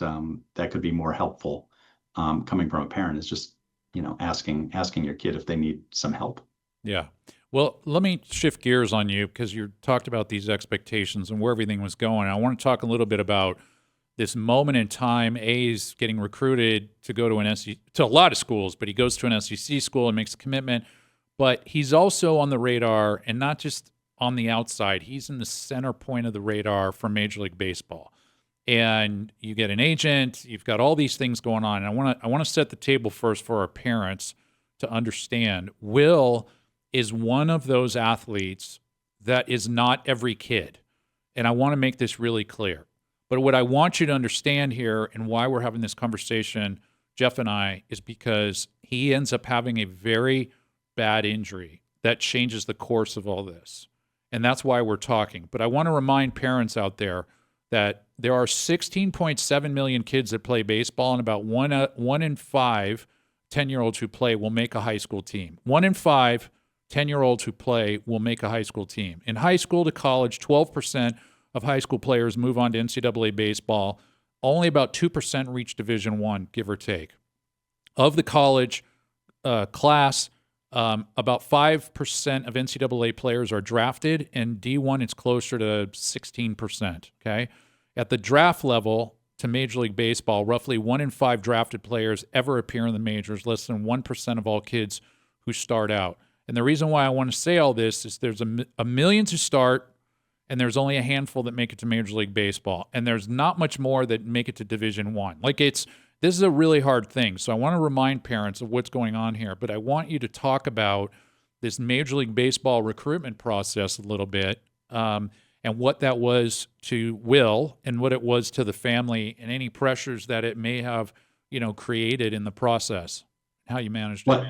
that could be more helpful, coming from a parent, is just, asking your kid if they need some help. Yeah. Well, let me shift gears on you, because you talked about these expectations and where everything was going. I want to talk a little bit about this moment in time. A's getting recruited to go to to a lot of schools, but he goes to an SEC school and makes a commitment. But he's also on the radar, and not just on the outside. He's in the center point of the radar for Major League Baseball. And you get an agent, you've got all these things going on. And I want to set the table first for our parents to understand. Will is one of those athletes that is not every kid. And I want to make this really clear. But what I want you to understand here, and why we're having this conversation, Jeff and I, is because he ends up having a very bad injury that changes the course of all this. And that's why we're talking. But I want to remind parents out there that there are 16.7 million kids that play baseball, and about one in 5 10-year-olds who play will make a high school team. 1 in 5 10-year-olds who play will make a high school team. In high school to college, 12% of high school players move on to NCAA baseball. Only about 2% reach Division I, give or take. Of the college class, about 5% of NCAA players are drafted, and D1 it's closer to 16%, okay? At the draft level to Major League Baseball, roughly 1 in 5 drafted players ever appear in the majors, less than 1% of all kids who start out. And the reason why I want to say all this is there's a million to start, and there's only a handful that make it to Major League Baseball, and there's not much more that make it to Division I. This is a really hard thing. So I want to remind parents of what's going on here, but I want you to talk about this Major League Baseball recruitment process a little bit, and what that was to Will and what it was to the family, and any pressures that it may have, created in the process, how you managed it.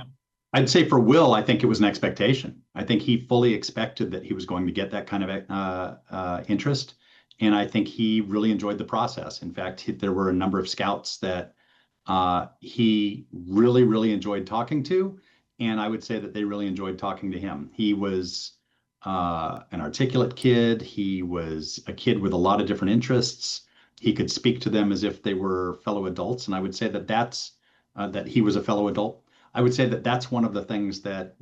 I'd say for Will, I think it was an expectation. I think he fully expected that he was going to get that kind of interest. And I think he really enjoyed the process. In fact, there were a number of scouts that he really, really enjoyed talking to. And I would say that they really enjoyed talking to him. He was an articulate kid. He was a kid with a lot of different interests. He could speak to them as if they were fellow adults, and I would say that that he was a fellow adult. I would say that that's one of the things that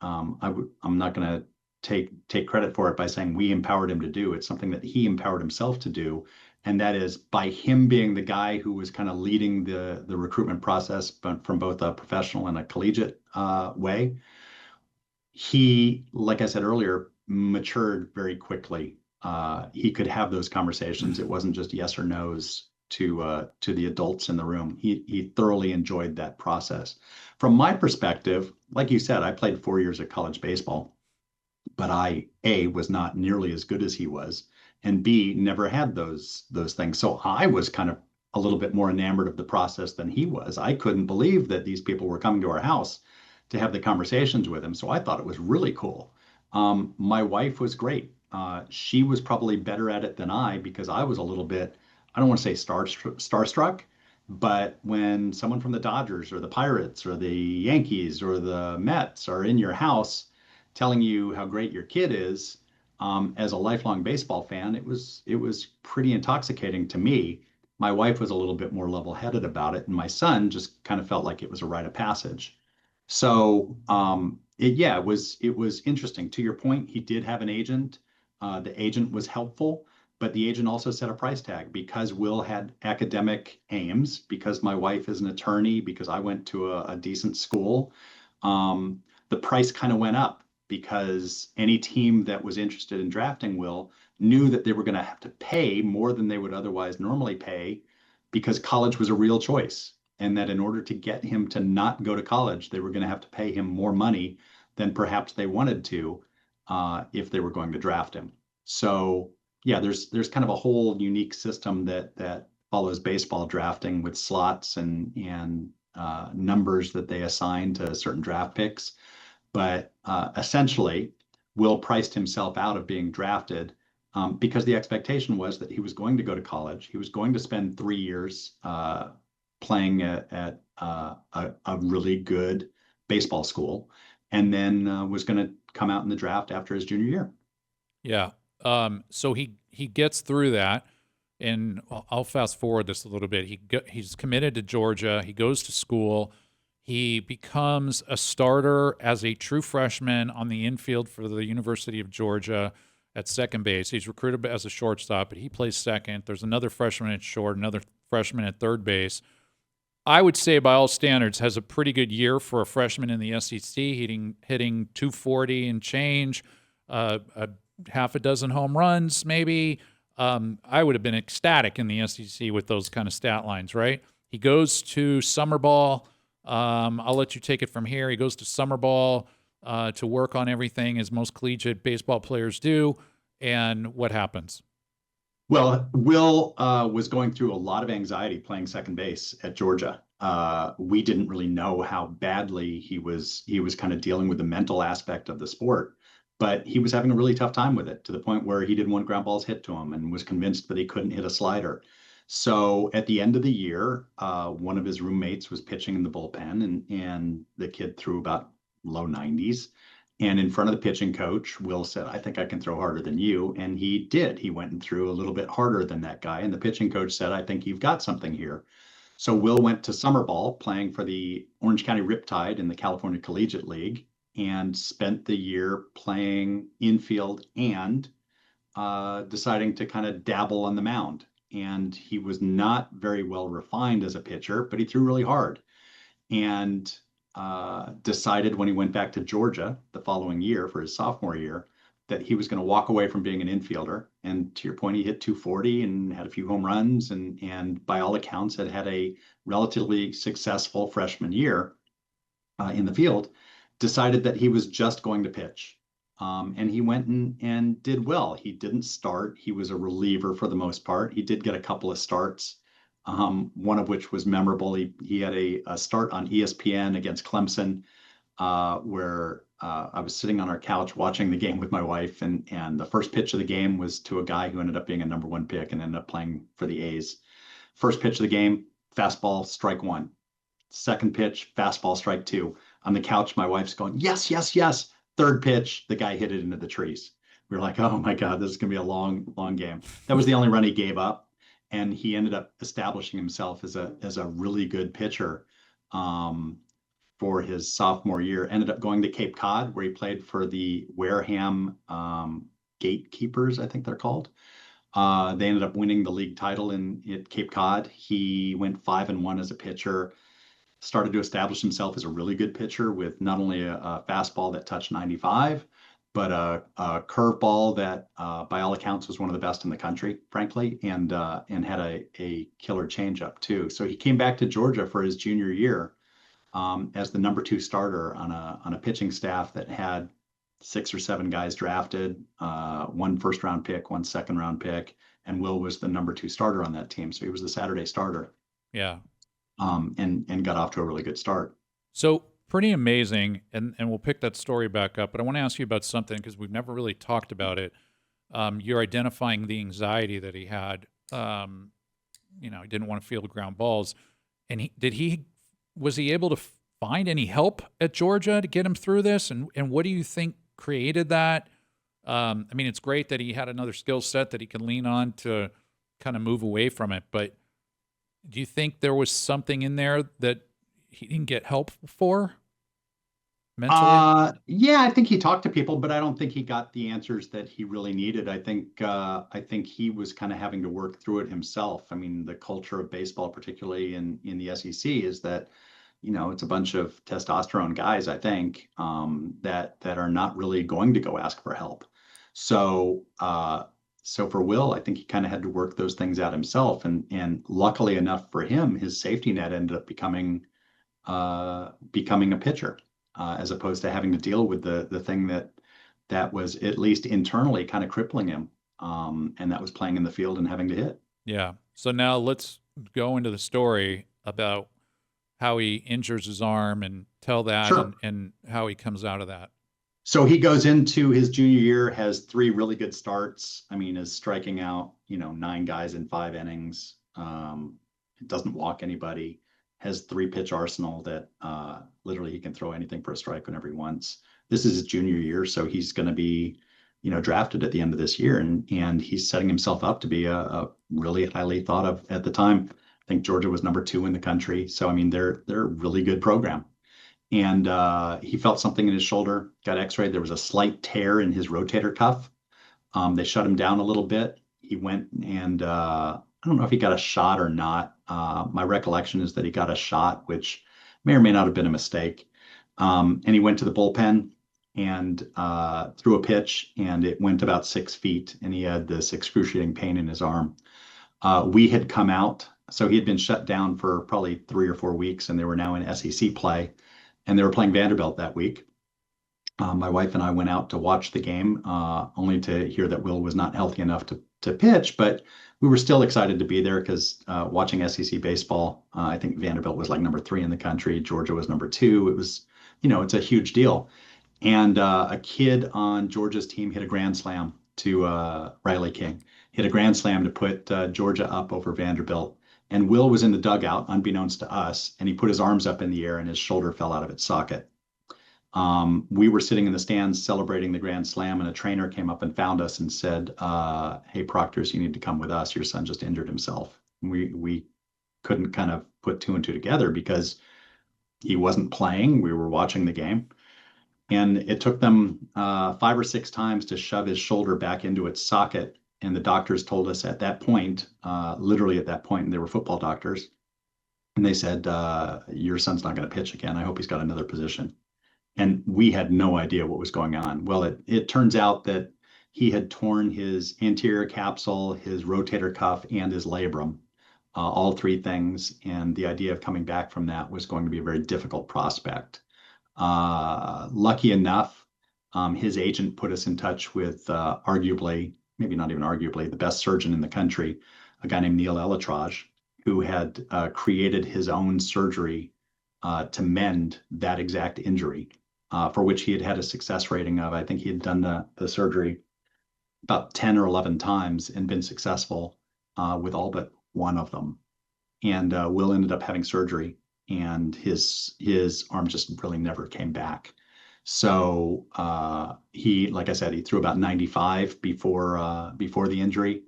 I'm not going to take credit for it by saying we empowered him to do. It's something that he empowered himself to do, and that is by him being the guy who was kind of leading the recruitment process, but from both a professional and a collegiate way. He, like I said earlier, matured very quickly. He could have those conversations. It wasn't just yes or no's to the adults in the room. He thoroughly enjoyed that process. From my perspective, like you said, I played 4 years of college baseball, but I was not nearly as good as he was, and B, never had those things. So I was kind of a little bit more enamored of the process than he was. I couldn't believe that these people were coming to our house to have the conversations with him. So I thought it was really cool. My wife was great. She was probably better at it than I, because I was a little bit, I don't want to say starstruck, but when someone from the Dodgers or the Pirates or the Yankees or the Mets are in your house telling you how great your kid is, as a lifelong baseball fan, it was pretty intoxicating to me. My wife was a little bit more level-headed about it, and my son just kind of felt like it was a rite of passage. So it was interesting. To your point, he did have an agent. The agent was helpful, but the agent also set a price tag because Will had academic aims, because my wife is an attorney, because I went to a decent school. The price kind of went up because any team that was interested in drafting Will knew that they were going to have to pay more than they would otherwise normally pay, because college was a real choice. And that in order to get him to not go to college, they were going to have to pay him more money than perhaps they wanted to, if they were going to draft him. So yeah, there's kind of a whole unique system that follows baseball drafting, with slots and numbers that they assign to certain draft picks. But essentially, Will priced himself out of being drafted, because the expectation was that he was going to go to college. He was going to spend 3 years playing at a really good baseball school, and then was going to come out in the draft after his junior year. Yeah. So he gets through that, and I'll fast forward this a little bit. He's committed to Georgia. He goes to school. He becomes a starter as a true freshman on the infield for the University of Georgia at second base. He's recruited as a shortstop, but he plays second. There's another freshman at short, another freshman at third base. I would say, by all standards, has a pretty good year for a freshman in the SEC, hitting 240 and change, a half a dozen home runs, maybe. I would have been ecstatic in the SEC with those kind of stat lines, right? He goes to summer ball. I'll let you take it from here. He goes to summer ball to work on everything, as most collegiate baseball players do. And what happens? Well, Will was going through a lot of anxiety playing second base at Georgia. We didn't really know how badly he was kind of dealing with the mental aspect of the sport, but he was having a really tough time with it, to the point where he didn't want ground balls hit to him and was convinced that he couldn't hit a slider. So at the end of the year, one of his roommates was pitching in the bullpen, and the kid threw about low 90s. And in front of the pitching coach, Will said, "I think I can throw harder than you." And he did. He went and threw a little bit harder than that guy. And the pitching coach said, "I think you've got something here." So Will went to summer ball playing for the Orange County Riptide in the California Collegiate League, and spent the year playing infield and deciding to kind of dabble on the mound. And he was not very well refined as a pitcher, but he threw really hard. And decided when he went back to Georgia the following year for his sophomore year that he was going to walk away from being an infielder. And to your point, he hit 240 and had a few home runs, and by all accounts had a relatively successful freshman year in the field. Decided that he was just going to pitch. And he went and did well. He didn't start. He was a reliever for the most part. He did get a couple of starts, one of which was memorable. He had a start on ESPN against Clemson, where I was sitting on our couch watching the game with my wife, and the first pitch of the game was to a guy who ended up being a number one pick and ended up playing for the A's. First pitch of the game, fastball, strike one. Second pitch, fastball, strike two. On the couch, my wife's going, "Yes, yes, yes." Third pitch, the guy hit it into the trees. We were like, "Oh my God, this is going to be a long, long game." That was the only run he gave up. and he ended up establishing himself as a really good pitcher for his sophomore year. Ended up going to Cape Cod, where he played for the Wareham Gatekeepers, I think they're called. They ended up winning the league title at Cape Cod. He went 5-1 as a pitcher, started to establish himself as a really good pitcher with not only a fastball that touched 95, but a curveball that, by all accounts, was one of the best in the country, frankly, and had a killer changeup too. So he came back to Georgia for his junior year as the number 2 starter on a pitching staff that had 6 or 7 guys drafted, 1 first-round pick, 1 second-round pick, and Will was the number 2 starter on that team. So he was the Saturday starter. Yeah. And got off to a really good start. So pretty amazing, and we'll pick that story back up. But I want to ask you about something because we've never really talked about it. You're identifying the anxiety that he had. He didn't want to field ground balls, and was he able to find any help at Georgia to get him through this? And what do you think created that? It's great that he had another skill set that he can lean on to kind of move away from it, but do you think there was something in there that he didn't get help for mentally? Yeah, I think he talked to people, but I don't think he got the answers that he really needed. I think he was kind of having to work through it himself. I mean, the culture of baseball, particularly in the SEC, is that it's a bunch of testosterone guys, I think, that are not really going to go ask for help. So for Will, I think he kind of had to work those things out himself, and luckily enough for him, his safety net ended up becoming a pitcher, as opposed to having to deal with the thing that was at least internally kind of crippling him, and that was playing in the field and having to hit. Yeah. So now let's go into the story about how he injures his arm and tell that. Sure. and how he comes out of that. So he goes into his junior year, has 3 really good starts. Is striking out, 9 guys in 5 innings. Doesn't walk anybody. Has 3 pitch arsenal that literally he can throw anything for a strike whenever he wants. This is his junior year, so he's going to be, drafted at the end of this year, and he's setting himself up to be a really highly thought of at the time. I think Georgia was number 2 in the country, so they're a really good program. And he felt something in his shoulder, got x-rayed. There was a slight tear in his rotator cuff. They shut him down a little bit. He went and I don't know if he got a shot or not. My recollection is that he got a shot, which may or may not have been a mistake. And he went to the bullpen and threw a pitch, and it went about 6 feet, and he had this excruciating pain in his arm. We had come out, so he had been shut down for probably 3 or 4 weeks, and they were now in SEC play. And they were playing Vanderbilt that week. My wife and I went out to watch the game, only to hear that Will was not healthy enough to pitch. But we were still excited to be there because watching SEC baseball, I think Vanderbilt was like number 3 in the country. Georgia was number 2. It was, it's a huge deal. And a kid on Georgia's team hit a grand slam to Riley King. Hit a grand slam to put Georgia up over Vanderbilt. And Will was in the dugout, unbeknownst to us, and he put his arms up in the air and his shoulder fell out of its socket. We were sitting in the stands celebrating the grand slam, and a trainer came up and found us and said, "Hey, Proctors, you need to come with us. Your son just injured himself." We couldn't kind of put 2 and 2 together because he wasn't playing. We were watching the game. And it took them 5 or 6 times to shove his shoulder back into its socket. And the doctors told us at that point, literally at that point, and they were football doctors, and they said, "Your son's not going to pitch again. I hope he's got another position." And we had no idea what was going on. Well, it turns out that he had torn his anterior capsule, his rotator cuff, and his labrum, all 3 things. And the idea of coming back from that was going to be a very difficult prospect. Lucky enough, his agent put us in touch with arguably, maybe not even arguably, the best surgeon in the country, a guy named Neil Elatraj, who had created his own surgery to mend that exact injury, for which he had had a success rating of, I think he had done the surgery about 10 or 11 times and been successful with all but 1 of them. And Will ended up having surgery, and his arm just really never came back. So he, like I said, he threw about 95 before the injury.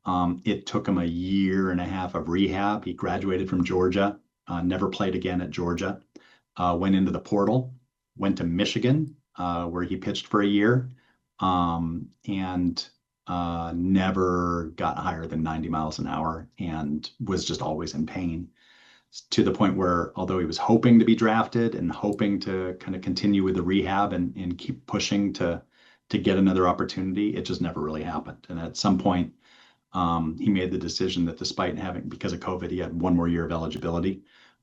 It took him a year and a half of rehab. He graduated from Georgia, never played again at Georgia, went into the portal, went to Michigan, where he pitched for a year, and never got higher than 90 miles an hour and was just always in pain, to the point where, although he was hoping to be drafted and hoping to kind of continue with the rehab and keep pushing to get another opportunity, it just never really happened. And at some point, he made the decision that despite having, because of COVID, he had one more year of eligibility.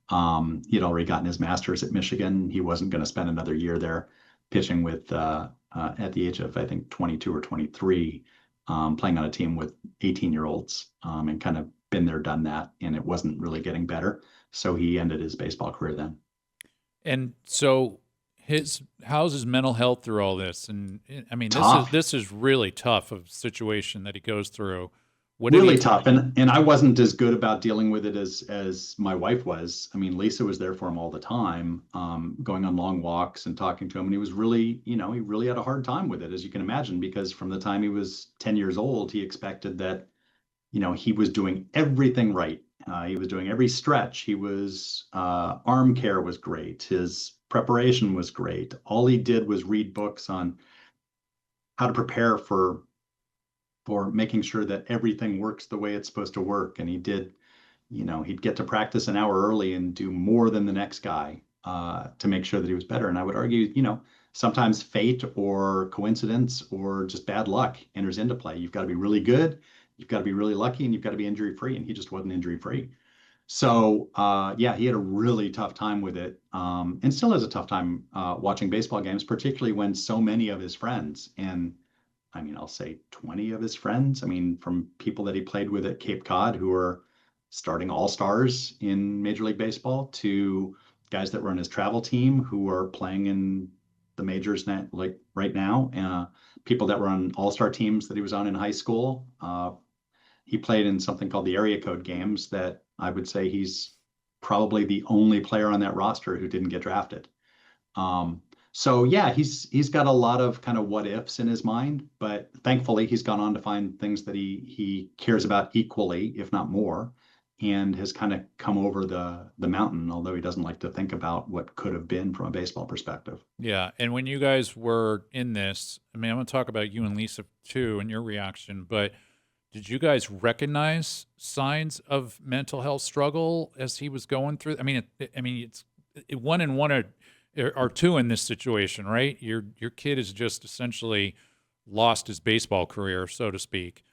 He had already gotten his master's at Michigan. He wasn't going to spend another year there pitching with, at the age of, I think, 22 or 23, playing on a team with 18-year-olds, and kind of been there, done that, and it wasn't really getting better. So he ended his baseball career then. And so how's his mental health through all this? And I mean, this is really tough of a situation that he goes through. Really tough. And I wasn't as good about dealing with it as my wife was. I mean, Lisa was there for him all the time, going on long walks and talking to him. And he was really, he really had a hard time with it, as you can imagine, because from the time he was 10 years old, he expected that, he was doing everything right. He was doing every stretch. He was, arm care was great. His preparation was great. All he did was read books on how to prepare for making sure that everything works the way it's supposed to work. And he did, he'd get to practice an hour early and do more than the next guy, to make sure that he was better. And I would argue, sometimes fate or coincidence or just bad luck enters into play. You've got to be really good, you've got to be really lucky, and you've got to be injury free. And he just wasn't injury free. So yeah, he had a really tough time with it, and still has a tough time watching baseball games, particularly when so many of his friends, and I mean, I'll say 20 of his friends, I mean, from people that he played with at Cape Cod who are starting all-stars in Major League Baseball, to guys that were on his travel team who are playing in the majors now, like right now, people that were on all-star teams that he was on in high school. He played in something called the area code games that I would say he's probably the only player on that roster who didn't get drafted. So yeah, he's got a lot of kind of what ifs in his mind, but thankfully he's gone on to find things that he cares about equally, if not more, and has kind of come over the mountain, although he doesn't like to think about what could have been from a baseball perspective. Yeah, and when you guys were in this, I mean, I'm going to talk about you and Lisa too and your reaction, but did you guys recognize signs of mental health struggle as he was going through? I mean, it's one and one are two in this situation, right? Your kid has just essentially lost his baseball career, so to speak.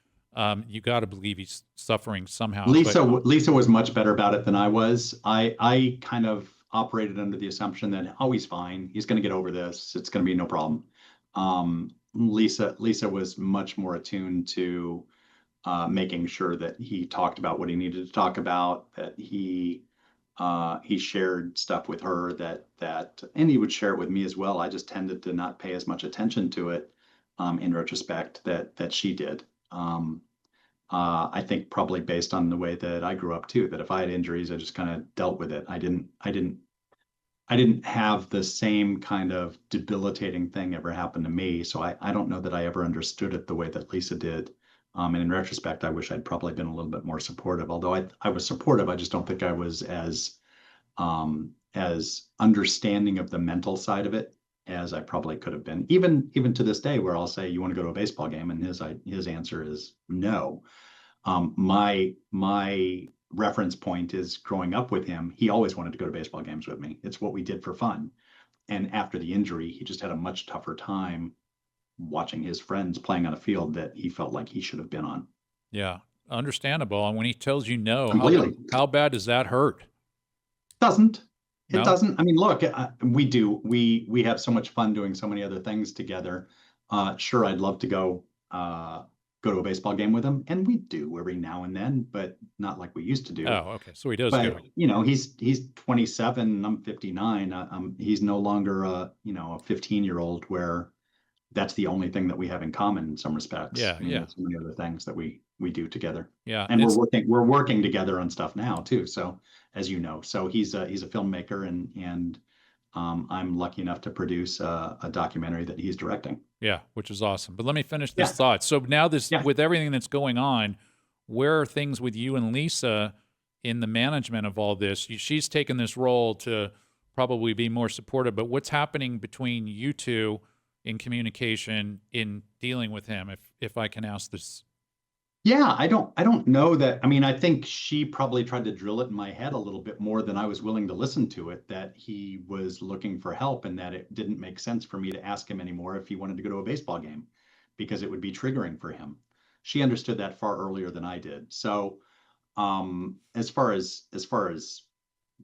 You got to believe he's suffering somehow. Lisa was much better about it than I was. I kind of operated under the assumption that, oh, he's fine. He's going to get over this. It's going to be no problem. Lisa was much more attuned to making sure that he talked about what he needed to talk about, that he shared stuff with her that and he would share it with me as well. I just tended to not pay as much attention to it, in retrospect, that she did. I think probably based on the way that I grew up too, that if I had injuries, I just kind of dealt with it. I didn't have the same kind of debilitating thing ever happen to me. So I don't know that I ever understood it the way that Lisa did. And in retrospect, I wish I'd probably been a little bit more supportive. Although I was supportive, I just don't think I was as understanding of the mental side of it as I probably could have been. Even to this day, where I'll say, "You want to go to a baseball game?" and his answer is no. My reference point is growing up with him. He always wanted to go to baseball games with me. It's what we did for fun. And after the injury, he just had a much tougher time watching his friends playing on a field that he felt like he should have been on. Yeah, understandable. And when he tells you no, completely, how bad does that hurt? Doesn't. It doesn't. I mean, look, we have so much fun doing so many other things together. Sure, I'd love to go to a baseball game with him, and we do every now and then, but not like we used to do. Oh, okay. So he does but, go. He's 27, and I'm 59. He's no longer a 15-year-old where that's the only thing that we have in common in some respects. Yeah, There's so many other things that we do together. Yeah, and we're working together on stuff now too. So as you know, so he's a filmmaker, and I'm lucky enough to produce a documentary that he's directing. Yeah, which is awesome. But let me finish this thought. So now with everything that's going on, where are things with you and Lisa in the management of all this? She's taken this role to probably be more supportive, but what's happening between you two in communication in dealing with him, if I can ask this? Yeah, I don't know that. I mean, I think she probably tried to drill it in my head a little bit more than I was willing to listen to it, that he was looking for help and that it didn't make sense for me to ask him anymore if he wanted to go to a baseball game because it would be triggering for him. She understood that far earlier than I did. So, as far as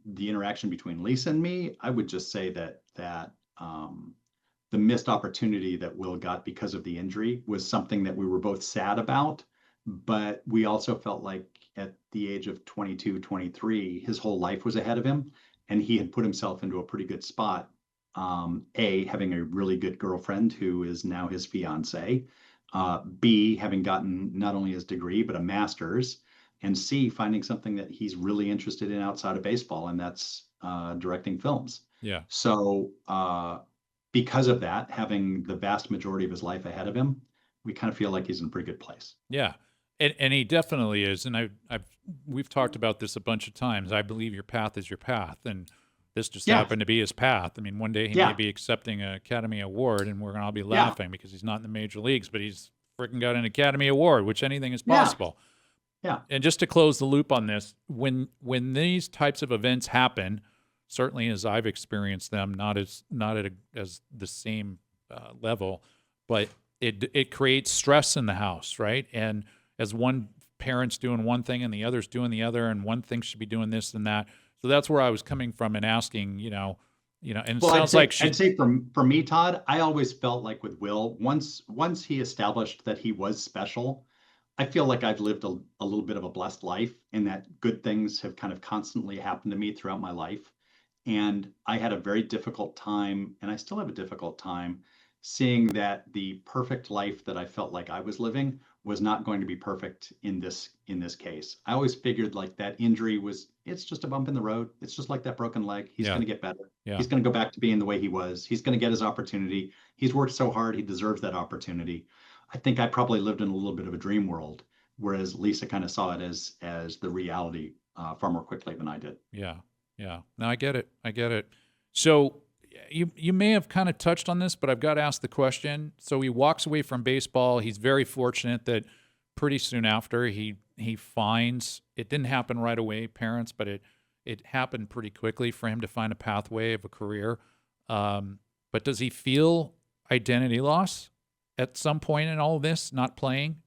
the interaction between Lisa and me, I would just say that the missed opportunity that Will got because of the injury was something that we were both sad about, but we also felt like at the age of 22, 23, his whole life was ahead of him, and he had put himself into a pretty good spot. Having a really good girlfriend who is now his fiance. B, having gotten not only his degree, but a master's. And C, finding something that he's really interested in outside of baseball, and that's directing films. Yeah. So because of that, having the vast majority of his life ahead of him, we kind of feel like he's in a pretty good place. Yeah. And he definitely is. And we've talked about this a bunch of times. I believe your path is your path. And this just happened to be his path. I mean, one day he may be accepting an Academy Award and we're going to all be laughing because he's not in the major leagues, but he's freaking got an Academy Award, which anything is possible. Yeah. And just to close the loop on this, when these types of events happen, certainly as I've experienced them, not as the same level, but it creates stress in the house, right? And as one parent's doing one thing and the other's doing the other, and one thing should be doing this and that. So that's where I was coming from and asking, and it sounds like I'd say for me, Todd, I always felt like with Will, once he established that he was special, I feel like I've lived a little bit of a blessed life, and that good things have kind of constantly happened to me throughout my life. And I had a very difficult time, and I still have a difficult time, seeing that the perfect life that I felt like I was living was not going to be perfect in this case. I always figured like that injury it's just a bump in the road. It's just like that broken leg. He's going to get better. Yeah. He's going to go back to being the way he was. He's going to get his opportunity. He's worked so hard. He deserves that opportunity. I think I probably lived in a little bit of a dream world, whereas Lisa kind of saw it as the reality far more quickly than I did. Yeah. Yeah. No, I get it. So you may have kind of touched on this, but I've got to ask the question. So he walks away from baseball. He's very fortunate that pretty soon after he finds, it didn't happen right away, parents, but it happened pretty quickly for him to find a pathway of a career. But does he feel identity loss at some point in all of this, not playing?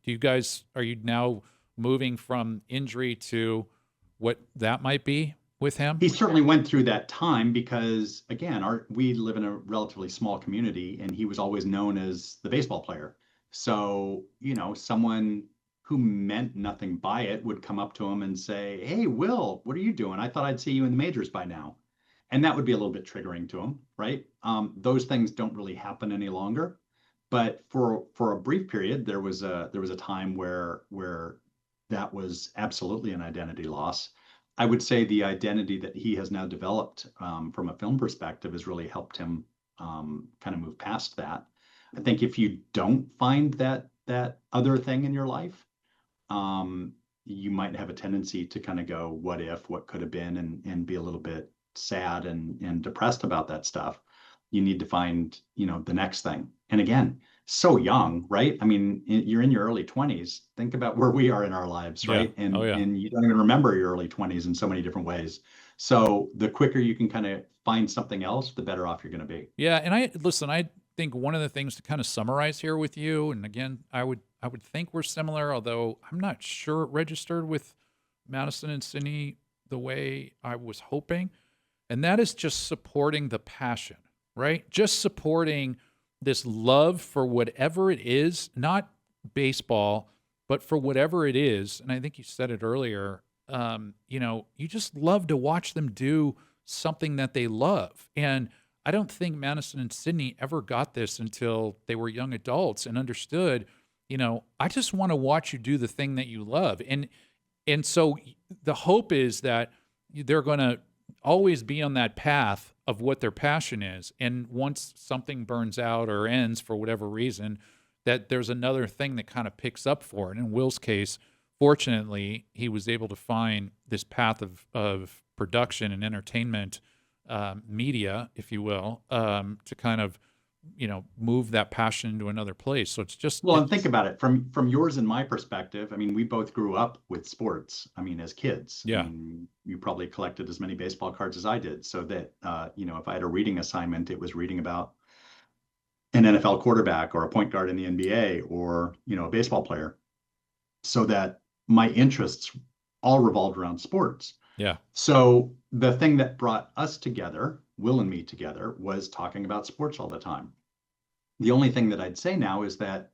Are you now moving from injury to what that might be with him? He certainly went through that time because, again, we live in a relatively small community, and he was always known as the baseball player. So, someone who meant nothing by it would come up to him and say, "Hey, Will, what are you doing? I thought I'd see you in the majors by now." And that would be a little bit triggering to him, right? Those things don't really happen any longer. But for a brief period, there was a time where that was absolutely an identity loss. I would say the identity that he has now developed from a film perspective has really helped him kind of move past that. I think if you don't find that other thing in your life, you might have a tendency to kind of go, what if, what could have been, and be a little bit sad and depressed about that stuff. You need to find, the next thing. And again, so young, right? I mean, you're in your early 20s. Think about where we are in our lives, right? Yeah. And you don't even remember your early 20s in so many different ways. So the quicker you can kind of find something else, the better off you're going to be. Yeah. And I think one of the things to kind of summarize here with you, and again, I would think we're similar, although I'm not sure it registered with Madison and Sydney the way I was hoping. And that is just supporting the passion, right? Just supporting this love for whatever it is, not baseball, but for whatever it is. And I think you said it earlier, you just love to watch them do something that they love. And I don't think Madison and Sydney ever got this until they were young adults and understood, I just want to watch you do the thing that you love. And so the hope is that they're going to always be on that path of what their passion is. And once something burns out or ends for whatever reason, that there's another thing that kind of picks up for it. In Will's case, fortunately, he was able to find this path of production and entertainment media, if you will, to kind of, move that passion into another place. So it's just Well, and think about it from yours and my perspective. I mean, we both grew up with sports. I mean, as kids. Yeah. I mean, you probably collected as many baseball cards as I did. So that if I had a reading assignment, it was reading about an NFL quarterback or a point guard in the NBA or a baseball player. So that my interests all revolved around sports. Yeah. So the thing that brought us together, Will and me together, was talking about sports all the time. The only thing that I'd say now is that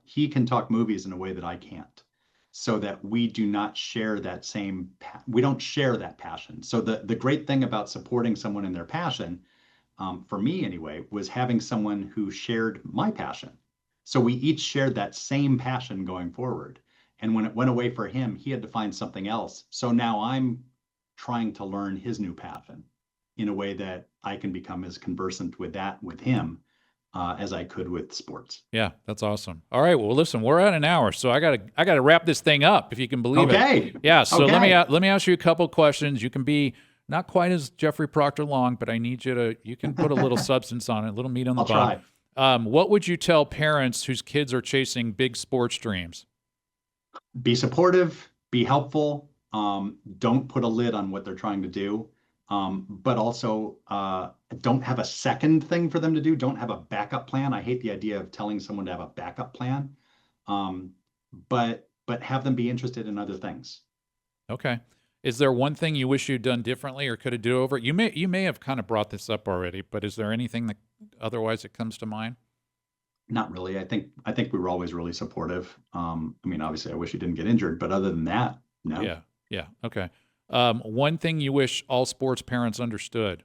he can talk movies in a way that I can't, so that we do not share that same, we don't share that passion. So the great thing about supporting someone in their passion, for me anyway, was having someone who shared my passion. So we each shared that same passion going forward. And when it went away for him, he had to find something else. So now I'm trying to learn his new passion in a way that I can become as conversant with that with him as I could with sports. Yeah, that's awesome. All right, well, listen, we're at an hour, so I gotta wrap this thing up, if you can believe Okay. it. Yeah. So Okay. let me ask you a couple questions. You can be not quite as Jeffrey Proctor long, but I need you can put a little substance on it, a little meat on the bone. Try. What would you tell parents whose kids are chasing big sports dreams? Be supportive, be helpful. Don't put a lid on what they're trying to do. But also don't have a second thing for them to do. Don't have a backup plan. I hate the idea of telling someone to have a backup plan. But have them be interested in other things. Okay. Is there one thing you wish you'd done differently or could have do over? You may have kind of brought this up already, but is there anything that otherwise that comes to mind? Not really. I think we were always really supportive. I mean, obviously, I wish he didn't get injured, but other than that, no. Yeah. Yeah. Okay. One thing you wish all sports parents understood.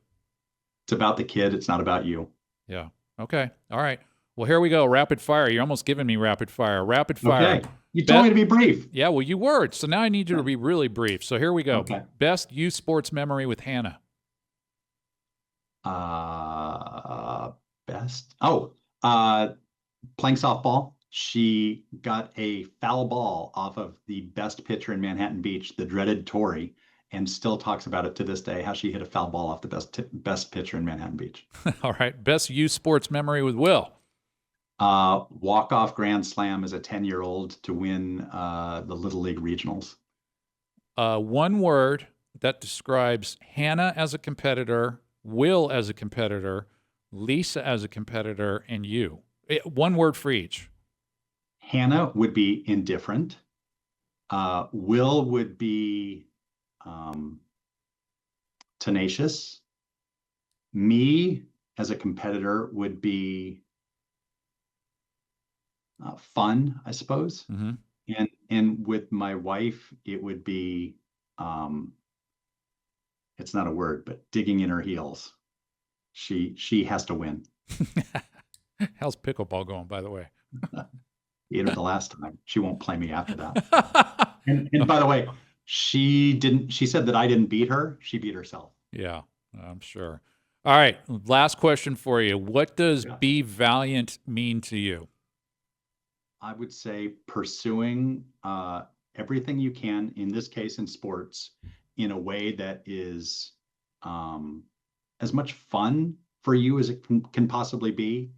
It's about the kid. It's not about you. Yeah. Okay. All right. Well, here we go. Rapid fire. You're almost giving me rapid fire. Rapid fire. Okay. You told me to be brief. Yeah, well, you were. So now I need you to be really brief. So here we go. Okay. Best youth sports memory with Hannah. Playing softball. She got a foul ball off of the best pitcher in Manhattan Beach, the dreaded Torrey, and still talks about it to this day, how she hit a foul ball off the best pitcher in Manhattan Beach. All right. Best youth sports memory with Will. Walk-off grand slam as a 10-year-old to win the Little League regionals. One word that describes Hannah as a competitor, Will as a competitor, Lisa as a competitor, and you. One word for each. Hannah would be indifferent. Will would be tenacious. Me as a competitor would be fun, I suppose. Mm-hmm. And with my wife, it would be it's not a word, but digging in her heels. She has to win. How's pickleball going, by the way? Ate her the last time. She won't play me after that. and by the way, she said that I didn't beat her. She beat herself. Yeah, I'm sure. All right. Last question for you. What does Be Valiant mean to you? I would say pursuing everything you can, in this case in sports, in a way that is as much fun for you as it can possibly be,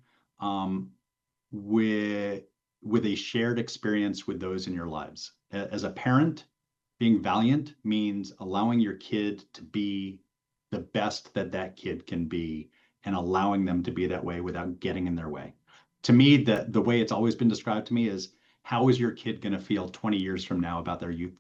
with a shared experience with those in your lives. As a parent, being valiant means allowing your kid to be the best that kid can be and allowing them to be that way without getting in their way. To me, the way it's always been described to me is, how is your kid going to feel 20 years from now about their youth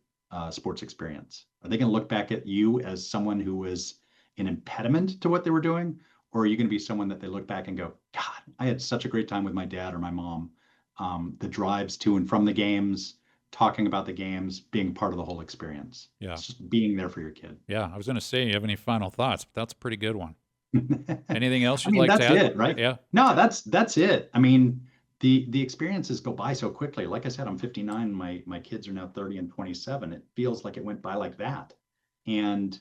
sports experience? Are they going to look back at you as someone who was an impediment to what they were doing? Or are you going to be someone that they look back and go, God, I had such a great time with my dad or my mom. The drives to and from the games, talking about the games, being part of the whole experience. Yeah. It's just being there for your kid. Yeah. I was going to say, you have any final thoughts? But that's a pretty good one. Anything else you'd like that's to add? It, right? Yeah. No, that's it. I mean, the experiences go by so quickly. Like I said, I'm 59. My kids are now 30 and 27. It feels like it went by like that. And,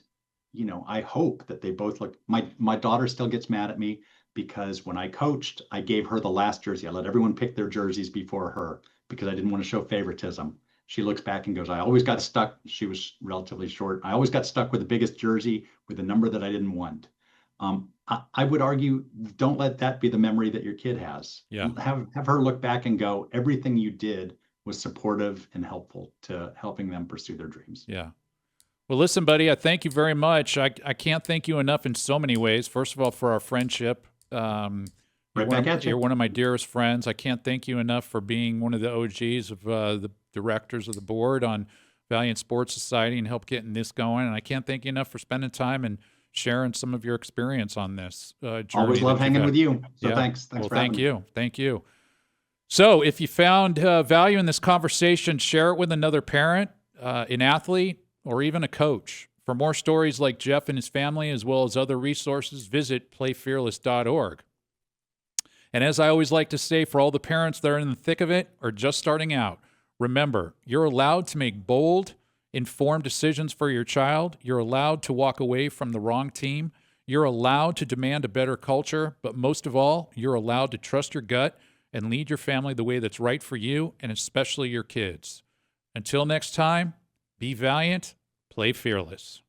I hope that they both look, my daughter still gets mad at me because when I coached, I gave her the last jersey. I let everyone pick their jerseys before her because I didn't want to show favoritism. she looks back and goes, I always got stuck. She was relatively short. I always got stuck with the biggest jersey with a number that I didn't want. I would argue, don't let that be the memory that your kid has. Yeah. Have her look back and go, everything you did was supportive and helpful to helping them pursue their dreams. Yeah. Well, listen, buddy, I thank you very much. I can't thank you enough in so many ways. First of all, for our friendship. You're one of my dearest friends. I can't thank you enough for being one of the OGs of the directors of the board on Valiant Sports Society and help getting this going. And I can't thank you enough for spending time and sharing some of your experience on this journey. Always love hanging with you. So yeah. Thanks well, for thank having you. me. Thank you. So if you found value in this conversation, share it with another parent, an athlete, or even a coach. For more stories like Jeff and his family, as well as other resources, visit playfearless.org. And as I always like to say, for all the parents that are in the thick of it or just starting out, remember, you're allowed to make bold, informed decisions for your child. You're allowed to walk away from the wrong team. You're allowed to demand a better culture. But most of all, you're allowed to trust your gut and lead your family the way that's right for you, and especially your kids. Until next time, be valiant, play fearless.